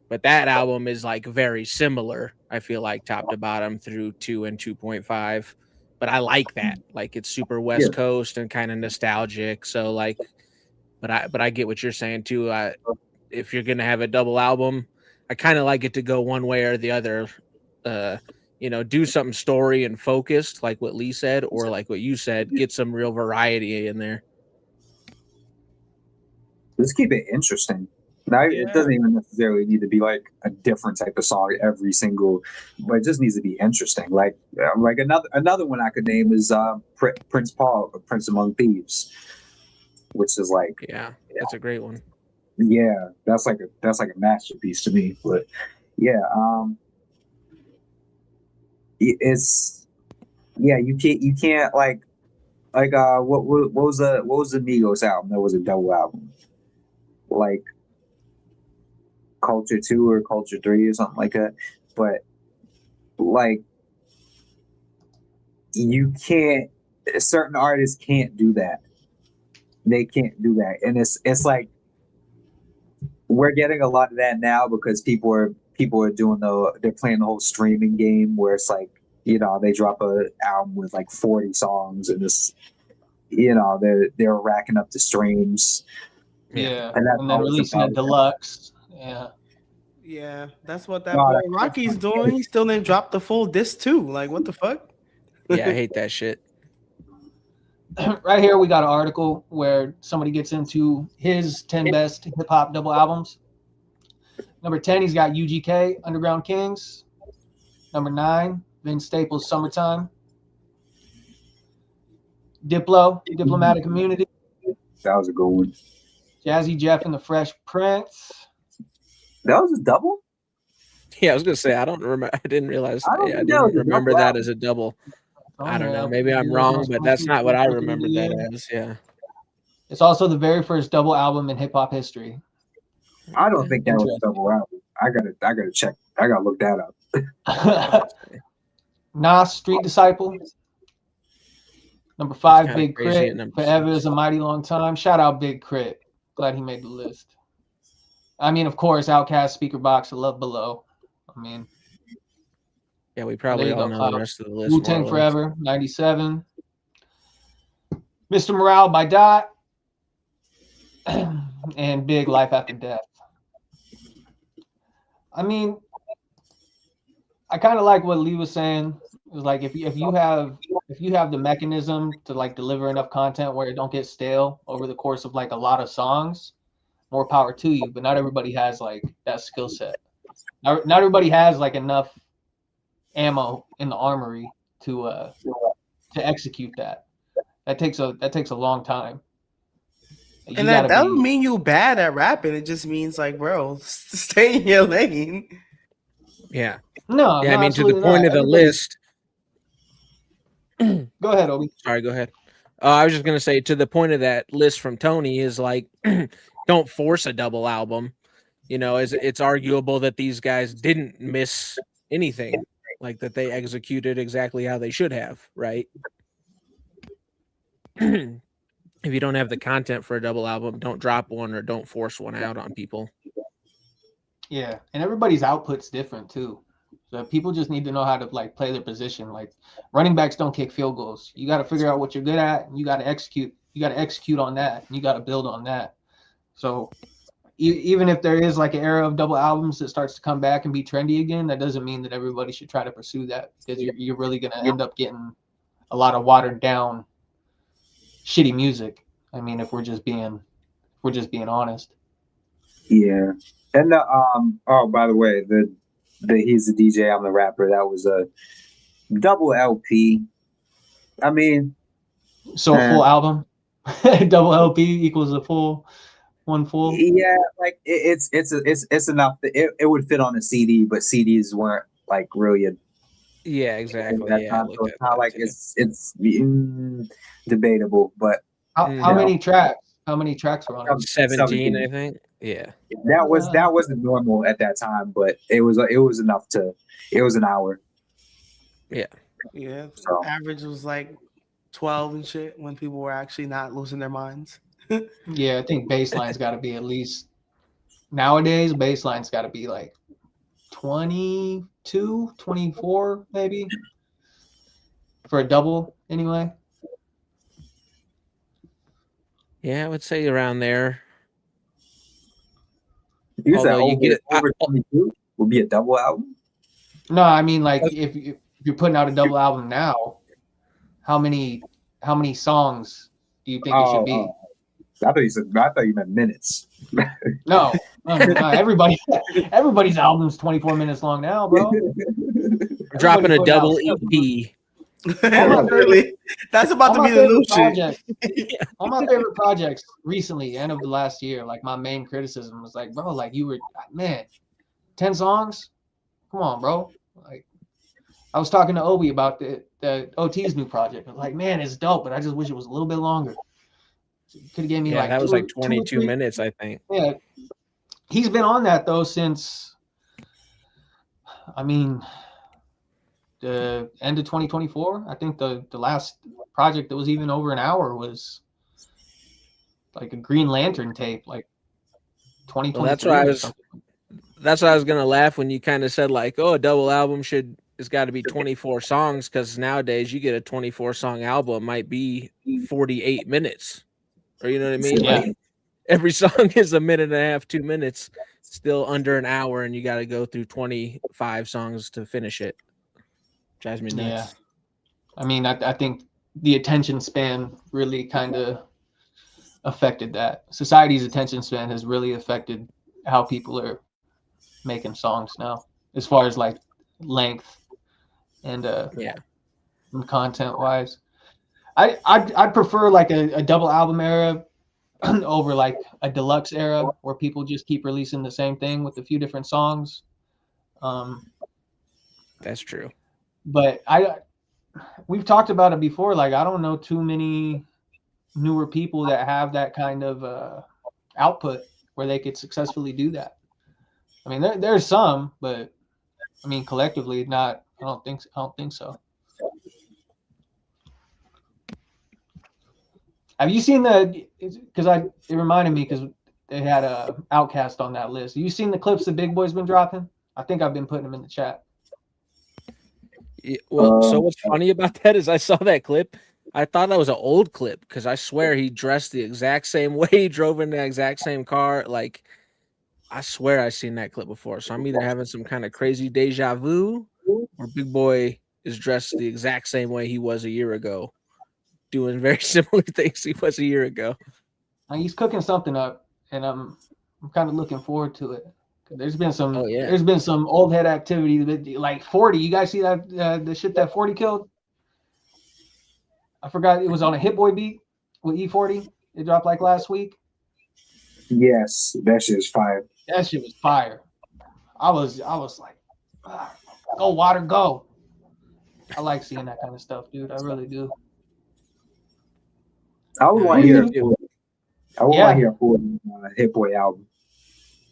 But that album is like very similar, I feel like, top to bottom through 2 and 2.5. But I like that. Like it's super West Coast and kind of nostalgic. So like, but I get what you're saying too. If you're gonna have a double album, I kind of like it to go one way or the other. Do something story and focused, like what Lee said, or like what you said, get some real variety in there. Let's keep it interesting. Now, it doesn't even necessarily need to be like a different type of song every single, but it just needs to be interesting. Like another one I could name is Prince Paul, Prince Among Thieves, which is like that's a great one. Yeah, that's like a masterpiece to me. But you can't like what was the Migos album that was a double album, like Culture 2 or Culture 3 or something like that. But like you can't, certain artists can't do that. They can't do that, and it's like we're getting a lot of that now because people are doing they're playing the whole streaming game where it's like, they drop an album with like 40 songs and this, they're racking up the streams. Yeah, and then releasing a deluxe. Yeah, that's what that boy Rocky's doing. He still didn't drop the full disc too. Like, what the fuck? Yeah, I hate that shit. Right here, we got an article where somebody gets into his 10 best hip hop double albums. Number 10, he's got UGK, Underground Kings. Number 9, Vince Staples, Summertime. Diplo, Diplomatic Immunity. That was a good one. Jazzy Jeff and the Fresh Prince. That was a double? Yeah, I was gonna say I don't remember. I didn't realize. I don't I think that was didn't a remember double that album. as a double. I don't know. Yeah, Maybe I'm wrong, but that's not what I remembered that as. Yeah. It's also the very first double album in hip hop history. I don't think that was a double album. I gotta check. I gotta look that up. Nas, Street Disciple. Number 5, kinda Big crazy Crit. at number Forever 6. is a mighty long time. Shout out Big Crit. Glad he made the list. I mean, of course, Outkast, Speaker Box, Love Below. I mean, Yeah, we there probably you all go, know Cloud. the rest of the list. more Wu-Tang or less. Forever, 97. Mr. Morale by Dot. And Big Life After Death. I mean, I kind of like what Lee was saying. It was like if you have the mechanism to like deliver enough content where it don't get stale over the course of like a lot of songs, more power to you. But not everybody has like that skill set. Not everybody has like enough ammo in the armory to execute that. That takes a long time. And that doesn't mean you bad at rapping. It just means like, bro, stay in your lane. Yeah. No. Yeah, no, I mean, to the point of the list. Go ahead, Obi. Sorry, go ahead. I was just gonna say, to the point of that list from Tony is like, don't force a double album. You know, it's arguable that these guys didn't miss anything, like that they executed exactly how they should have, right? If you don't have the content for a double album, don't drop one or don't force one out on people. Yeah, and everybody's output's different too. So people just need to know how to like play their position. Like running backs don't kick field goals. You got to figure out what you're good at, and you got to execute. You got to execute on that, and you got to build on that. So even if there is like an era of double albums that starts to come back and be trendy again, that doesn't mean that everybody should try to pursue that, because you're really gonna end up getting a lot of watered down, shitty music. I mean, if we're just being honest. Yeah, and oh, by the way, the he's the DJ, I'm the rapper. That was a double LP. I mean, so a full album, double LP equals a full. One full. Yeah, like it's enough. It would fit on a CD, but CDs weren't like really a. Yeah, exactly. Yeah, so it's not like it's debatable, but how many tracks? How many tracks were on it? 17, I think. Yeah. That wasn't normal at that time, but it was enough to. It was an hour. Yeah. Yeah. So. Average was like 12 and shit when people were actually not losing their minds. Yeah, I think baseline's got to be at least nowadays. Baseline's got to be like 22, 24, maybe for a double. Anyway. Yeah, I would say around there. You said over 22 would be a double album? No, I mean like if you're putting out a double album now, how many songs do you think it should be? I thought you meant minutes. No, everybody's album's 24 minutes long now, bro. Dropping a double EP. That's about to be the new shit. All my favorite projects recently, end of the last year, like my main criticism was like, bro, like 10 songs? Come on, bro. Like I was talking to Obi about the OT's new project. I was like, man, it's dope, but I just wish it was a little bit longer. Could have gave me that was like 22 minutes, I think. Yeah, he's been on that though since, I mean, the end of 2024. I think the last project that was even over an hour was like a Green Lantern tape, like 2023. Well, that's why I was gonna laugh when you kind of said like, oh, a double album it's got to be 24 songs, because nowadays you get a 24 song album might be 48 minutes. Or you know what I mean? Yeah. Like every song is a minute and a half, 2 minutes, still under an hour, and you got to go through 25 songs to finish it. Drives me nuts. I mean, I think the attention span really kind of affected that. Society's attention span has really affected how people are making songs now, as far as like length and and content wise. I'd prefer like a double album era over like a deluxe era where people just keep releasing the same thing with a few different songs. That's true. But we've talked about it before. Like, I don't know too many newer people that have that kind of output where they could successfully do that. I mean, there's some, but I mean, collectively, not. I don't think so. Have you seen because it reminded me because they had a Outkast on that list. Have you seen the clips that Big Boy's been dropping? I think I've been putting them in the chat. Yeah, well, so what's funny about that is I saw that clip. I thought that was an old clip because I swear he dressed the exact same way. He drove in the exact same car. Like, I swear I've seen that clip before. So I'm either having some kind of crazy deja vu or Big Boy is dressed the exact same way he was a year ago, doing very similar things he was a year ago. He's cooking something up, and I'm kind of looking forward to it. There's been some old head activity like 40. You guys see that the shit that 40 killed? I forgot it was on a Hit Boy beat with E40. It dropped like last week. Yes, that shit is fire. That shit was fire. I was like, go water, go. I like seeing that kind of stuff, dude. I really do. I would want to hear a 40 Hit Boy album.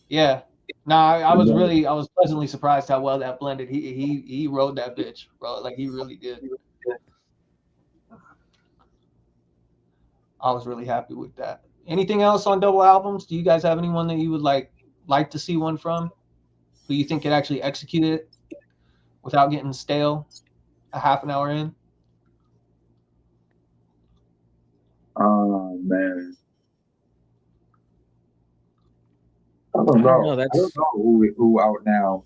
Yeah. No, I was pleasantly surprised how well that blended. He rode that bitch, bro. Like, he really did. I was really happy with that. Anything else on double albums? Do you guys have anyone that you would like to see one from? Who you think could actually execute it without getting stale a half an hour in? Oh man. I don't know. I don't know who out now.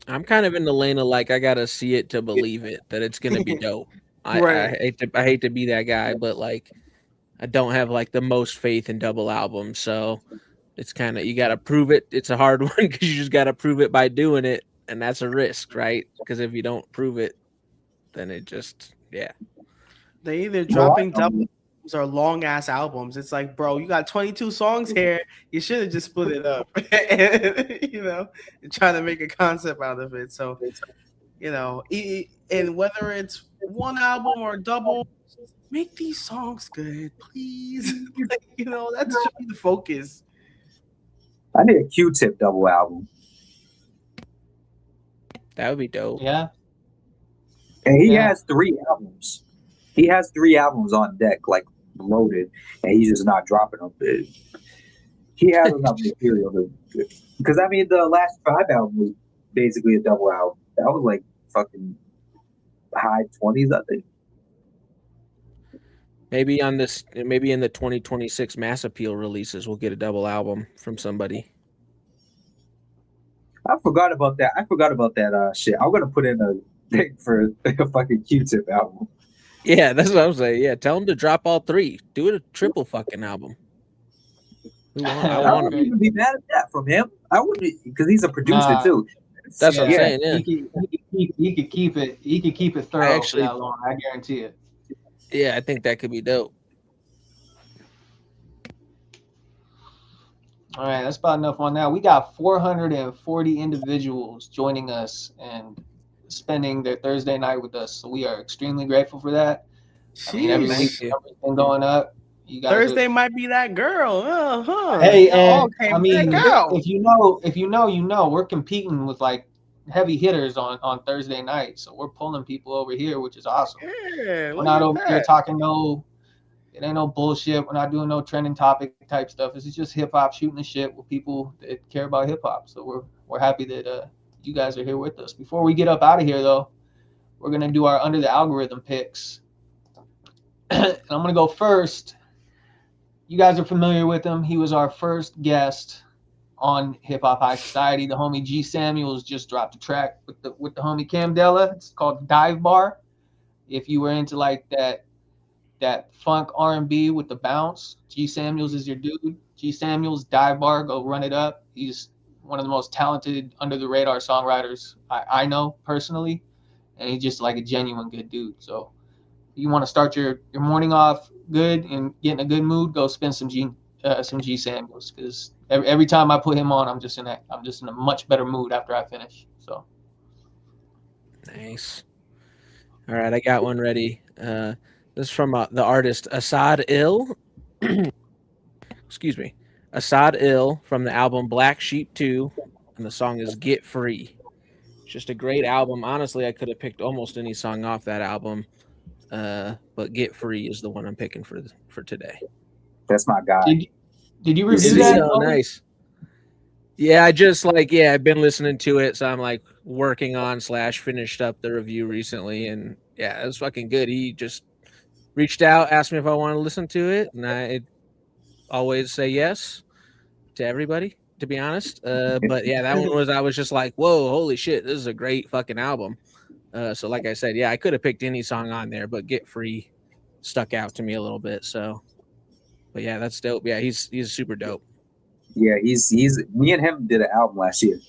I'm kind of in the lane of like I gotta see it to believe it that it's gonna be dope. I hate to be that guy, but like I don't have like the most faith in double albums, so it's kind of you gotta prove it. It's a hard one because you just gotta prove it by doing it, and that's a risk, right? Because if you don't prove it, then it just They either dropping double albums or long ass albums. It's like, bro, you got 22 songs here. You should have just split it up, and trying to make a concept out of it. So, and whether it's one album or double, make these songs good, please. That should be the focus. I need a Q-Tip double album. That would be dope. Yeah. And he has 3 albums. He has 3 albums on deck, like loaded, and he's just not dropping them. He has enough material because I mean the last 5 albums was basically a double album. That was like fucking high 20s, I think. Maybe in the 2026 Mass Appeal releases, we'll get a double album from somebody. I forgot about that shit. I'm gonna put in a thing for a fucking Q-Tip album. Yeah, that's what I'm saying. Yeah, tell him to drop all 3. Do it a triple fucking album. I wouldn't even be mad at that from him. I wouldn't, because he's a producer too. That's what I'm saying. Yeah, he could keep it. He could keep it thorough for that long. I guarantee it. Yeah, I think that could be dope. All right, that's about enough on that. We got 440 individuals joining us and spending their Thursday night with us, so we are extremely grateful for that. I mean, everything going up. You guys Thursday might be that girl. Hey, and I mean, if you know, we're competing with like heavy hitters on Thursday night, so we're pulling people over here, which is awesome. Yeah, we're not over here talking it ain't no bullshit. We're not doing no trending topic type stuff. This is just hip hop, shooting the shit with people that care about hip hop. So we're happy that you guys are here with us. Before we get up out of here, though, we're gonna do our under the algorithm picks. And I'm gonna go first. You guys are familiar with him. He was our first guest on Hip Hop High Society. The homie G Samuels just dropped a track with the homie Cam Della. It's called Dive Bar. If you were into like that funk R&B with the bounce, G Samuels is your dude. G Samuels, Dive Bar, go run it up. He's one of the most talented under the radar songwriters I know personally, and he's just like a genuine good dude. So you want to start your morning off good and get in a good mood, go spin some G Samuels, because every time I put him on, I'm just in a much better mood after I finish. So nice. All right, I got one ready. This is from the artist Assad Ill. Excuse me, Assad Ill from the album Black Sheep 2, and the song is Get Free. It's just a great album. Honestly, I could have picked almost any song off that album, but Get Free is the one I'm picking for today. That's my guy. Did you review that? So nice. Yeah, I've been listening to it, so I'm like working on / finished up the review recently, and yeah, it was fucking good. He just reached out, asked me if I want to listen to it, and I always say yes to everybody, to be honest. But yeah, that one I was just like, whoa, holy shit, this is a great fucking album. So like I said, yeah, I could have picked any song on there, but Get Free stuck out to me a little bit. So, but yeah, that's dope. Yeah, he's super dope. Yeah, he's me and him did an album last year.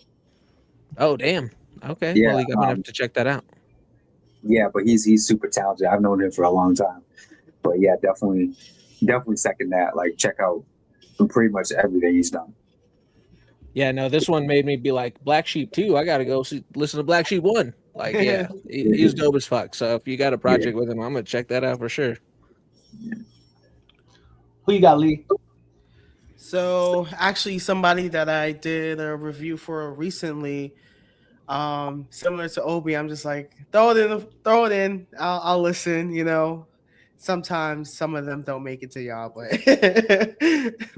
Oh damn. Okay. Yeah, well, I'm gonna have to check that out. Yeah, but he's super talented. I've known him for a long time. But yeah, definitely second that. Like, check out pretty much everything he's done. Yeah, no, this one made me be like, Black Sheep 2, I gotta go listen to Black Sheep 1. Like, yeah, he's dope as fuck. So if you got a project with him, I'm gonna check that out for sure. Who you got, Lee? So actually, somebody that I did a review for recently, similar to Obi, I'm just like, throw it in. I'll listen. You know, sometimes some of them don't make it to y'all, but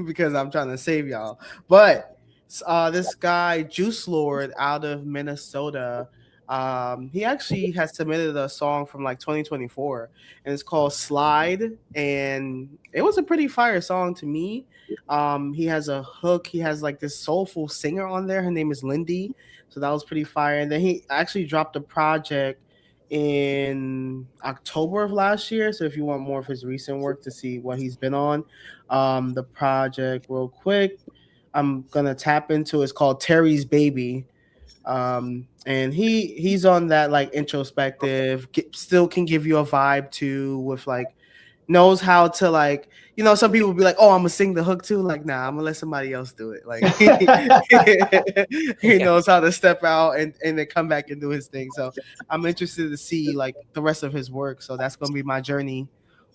because I'm trying to save y'all. But this guy Juice Lord out of Minnesota, he actually has submitted a song from like 2024, and it's called Slide, and it was a pretty fire song to me. He has a hook. He has like this soulful singer on there. Her name is Lindy. So that was pretty fire. And then he actually dropped a project in October of last year. So if you want more of his recent work to see what he's been on, the project real quick, I'm gonna tap into. It's called Terry's Baby. And he's on that like introspective, still can give you a vibe too, with like knows how to like, you know, some people be like, oh, I'm gonna sing the hook too. Like, nah, I'm gonna let somebody else do it. Like he knows how to step out and then come back and do his thing. So I'm interested to see like the rest of his work. So that's gonna be my journey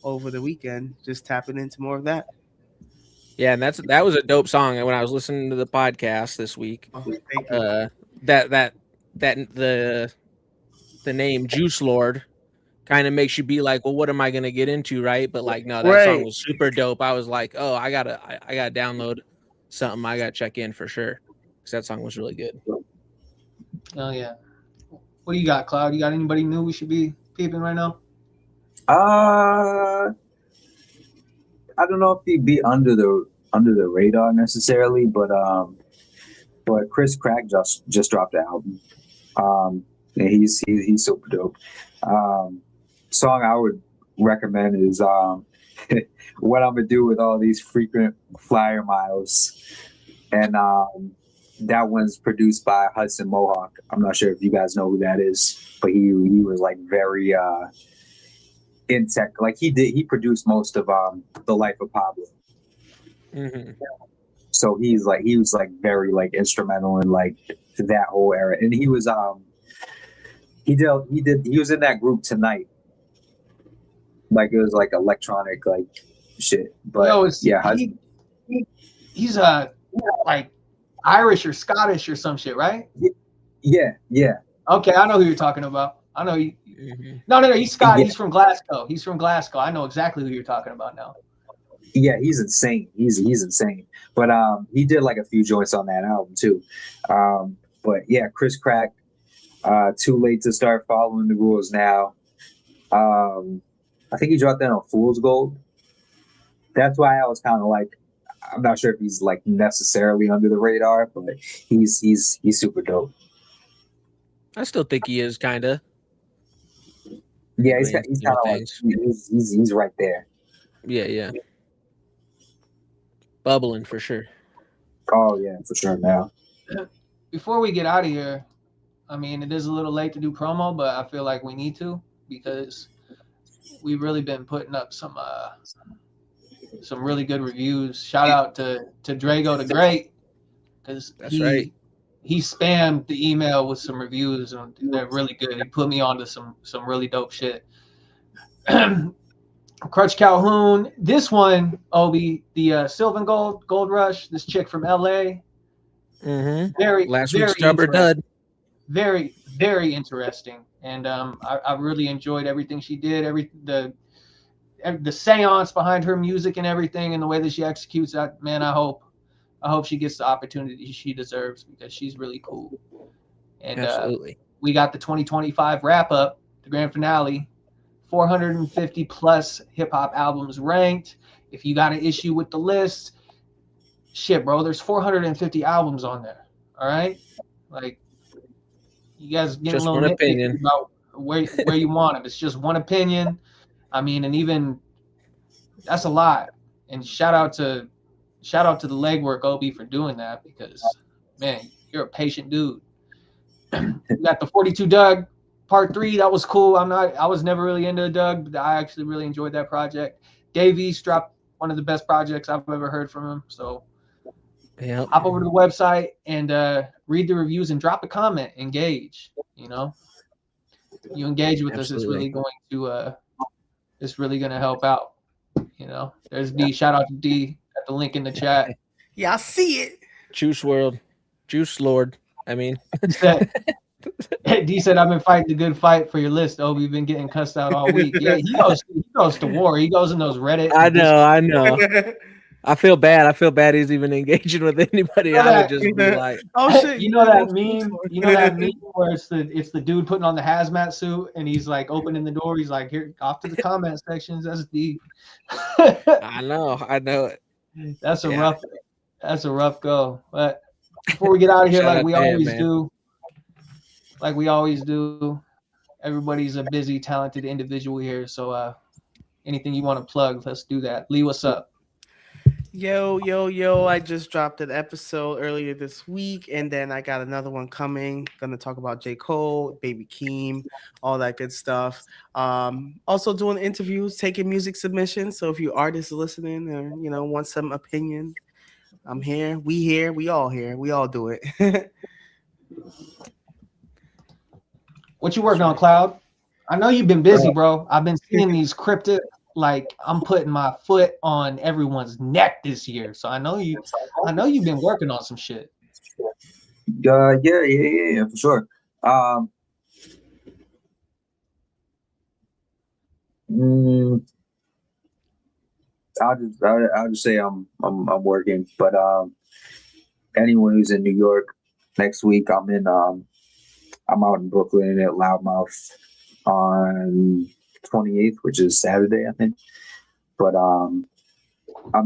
over the weekend, just tapping into more of that. Yeah, and that was a dope song. And when I was listening to the podcast this week, the name Juice Lord kind of makes you be like, well, what am I gonna get into, right? But like, no, that song was super dope. I was like, oh, I gotta download something. I gotta check in for sure, because that song was really good. Oh yeah. What do you got, Cloud? You got anybody new we should be peeping right now? I don't know if he'd be under the radar necessarily, but Chris Crack just dropped an album. And he's super dope. Song I would recommend is What I'm Gonna Do With All These Frequent Flyer Miles, and that one's produced by Hudson Mohawk. I'm not sure if you guys know who that is, but he was like very in tech. Like he produced most of The Life of Pablo. Mm-hmm. So he was very like instrumental in like that whole era, and he was he was in that group Tonight. Like it was like electronic like shit, but he's like Irish or Scottish or some shit, right? Yeah. Okay, I know who you're talking about. I know you. Mm-hmm. No, he's Scottish. Yeah. He's from Glasgow. He's from Glasgow. I know exactly who you're talking about now. Yeah, he's insane. He's insane. But he did like a few joints on that album too. But yeah, Chris Crack. Too Late to Start Following the Rules Now. I think he dropped that on Fool's Gold. That's why I was kind of like, I'm not sure if he's like necessarily under the radar, but he's super dope. I still think he is kind of. Yeah, he's kind of like he's right there. Yeah. Bubbling for sure. Oh yeah, for sure now. Before we get out of here, I mean, it is a little late to do promo, but I feel like we need to because we've really been putting up some really good reviews. Shout out to Drago the Great because he spammed the email with some reviews and they're really good. He put me onto some really dope shit. Crutch Calhoun, this one, Obi, the Sylvan Gold Rush, this chick from LA. Mm-hmm. Very stubborn dud. Very, very interesting. And I really enjoyed everything she did, the seance behind her music and everything and the way that she executes that. Man, I hope she gets the opportunity she deserves because she's really cool. And absolutely. We got the 2025 wrap up, the grand finale, 450 plus hip hop albums ranked. If you got an issue with the list, shit, bro, there's 450 albums on there. All right, like you guys get just a little one opinion about where you want them. It's just one opinion. I mean, and even that's a lot. And shout out to the legwork, Obi, for doing that because, man, you're a patient dude. You got the 42 Doug Part 3. That was cool. I was never really into Doug, but I actually really enjoyed that project. Dave East dropped one of the best projects I've ever heard from him. So hop over to the website and read the reviews and drop a comment. Engage. You know, you engage with us. It's really going to help out. You know, there's D. Shout out to D at the link in the chat. Yeah, I see it. Juice WRLD, Juice Lord. I mean, D said, "I've been fighting the good fight for your list. Oh, we've been getting cussed out all week." Yeah, he goes to war. He goes in those Reddit. I know. I feel bad. He's even engaging with anybody. I would just be like, "Oh shit!" You know that meme? You know that meme where it's the dude putting on the hazmat suit and he's like opening the door. He's like, "Here, off to the comment sections." That's D. I know it. That's a rough go. But before we get out of here, like we always do, everybody's a busy, talented individual here. So anything you want to plug, let's do that. Lee, what's up? Yo, I just dropped an episode earlier this week, and then I got another one coming. Gonna talk about J. Cole, Baby Keem, all that good stuff. Also doing interviews, taking music submissions. So if you artists listening or want some opinion, I'm here. We all here. We all do it. What you working on, Cloud? I know you've been busy, bro. I've been seeing these cryptic. Like I'm putting my foot on everyone's neck this year, so I know you've been working on some shit. Yeah, for sure. I'll just say I'm working, but anyone who's in New York next week, I'm out in Brooklyn at Loudmouth on 28th, which is Saturday, I think. But I'm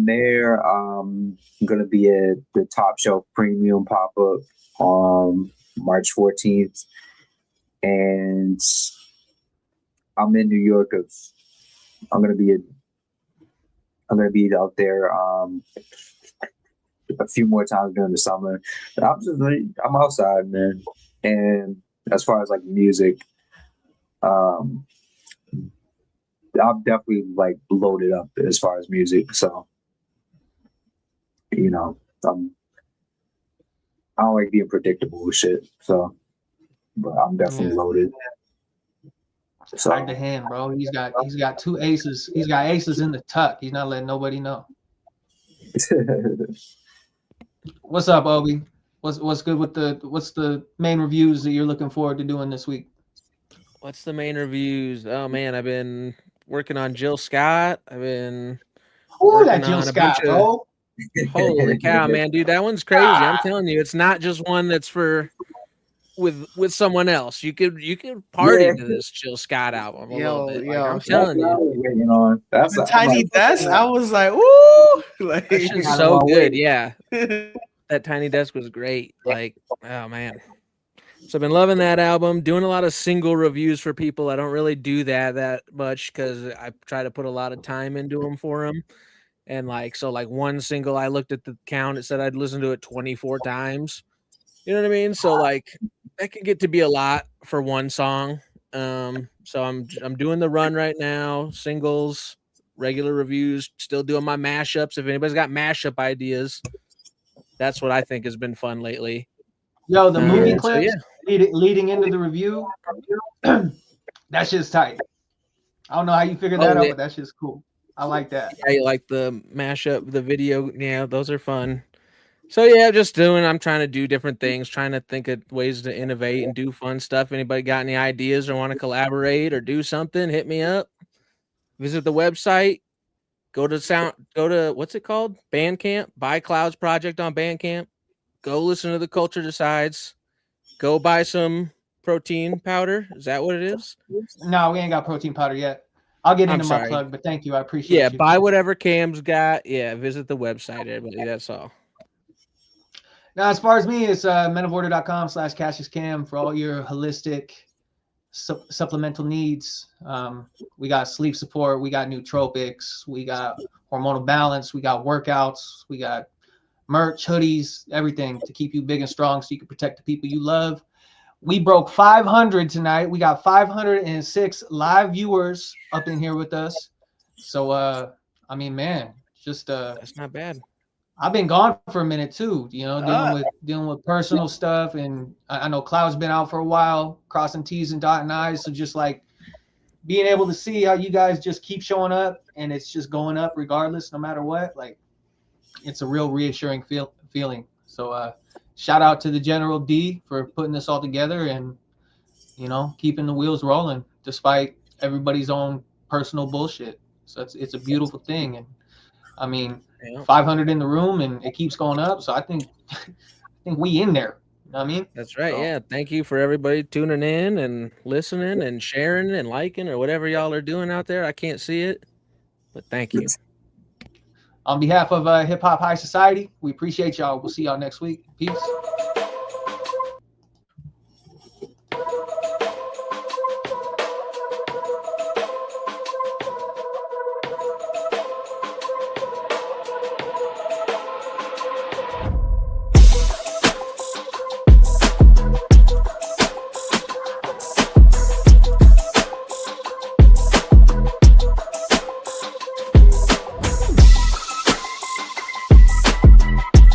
there. I'm gonna be at the Top Shelf Premium pop-up on March 14th, and I'm in New York. I'm gonna be out there a few more times during the summer. I'm outside, man. And as far as like music, I'm definitely like loaded up as far as music. So, I don't like being predictable with shit. So, but I'm definitely loaded. So hard to hand, bro. He's got 2 aces. He's got aces in the tuck. He's not letting nobody know. What's up, Obi? What's good with what's the main reviews that you're looking forward to doing this week? What's the main reviews? Oh man, I've been working on Jill Scott. I've been that Jill Scott, bro. Holy cow, man, dude, that one's crazy. I'm telling you, it's not just one that's for with someone else. You could party to this Chill Scott album a little bit. Like, I'm telling you. That's the Tiny Desk. I was like, ooh, like that shit's so good. Yeah, that Tiny Desk was great. Like, oh man. So I've been loving that album. Doing a lot of single reviews for people. I don't really do that much because I try to put a lot of time into them for them. And like one single, I looked at the count. It said I'd listen to it 24 times. You know what I mean? So like that can get to be a lot for one song. So I'm doing the run right now, singles, regular reviews, still doing my mashups. If anybody's got mashup ideas, that's what I think has been fun lately. Yo, the movie clips leading into the review, that's just tight. I don't know how you figured that out, but that's just cool. I like that. Yeah, you like the mashup, the video. Yeah, those are fun. So yeah, I'm trying to do different things, trying to think of ways to innovate and do fun stuff. Anybody got any ideas or want to collaborate or do something, hit me up. Visit the website. Go to what's it called? Bandcamp. Buy Clouds Project on Bandcamp. Go listen to The Culture Decides. Go buy some protein powder. Is that what it is? No, we ain't got protein powder yet. I'll get into my plug, but thank you. I appreciate you. Yeah, buy whatever Cam's got. Yeah, visit the website, everybody. That's all. Now, as far as me, it's menoforder.com/CassiusCam for all your holistic supplemental needs. We got sleep support. We got nootropics. We got hormonal balance. We got workouts. We got merch, hoodies, everything to keep you big and strong so you can protect the people you love. We broke 500 tonight. We got 506 live viewers up in here with us. So, I mean, man, just that's not bad. I've been gone for a minute too, you know, dealing with personal stuff, and I know Cloud's been out for a while, crossing T's and dotting I's. So just like being able to see how you guys just keep showing up, and it's just going up regardless, no matter what. Like, it's a real reassuring feeling. So, shout out to the General D for putting this all together and, you know, keeping the wheels rolling despite everybody's own personal bullshit. So it's a beautiful thing. And I mean, 500 in the room and it keeps going up. So I think we in there. You know what I mean? That's right. So, yeah. Thank you for everybody tuning in and listening and sharing and liking or whatever y'all are doing out there. I can't see it, but thank you. On behalf of Hip Hop High Society, we appreciate y'all. We'll see y'all next week. Peace.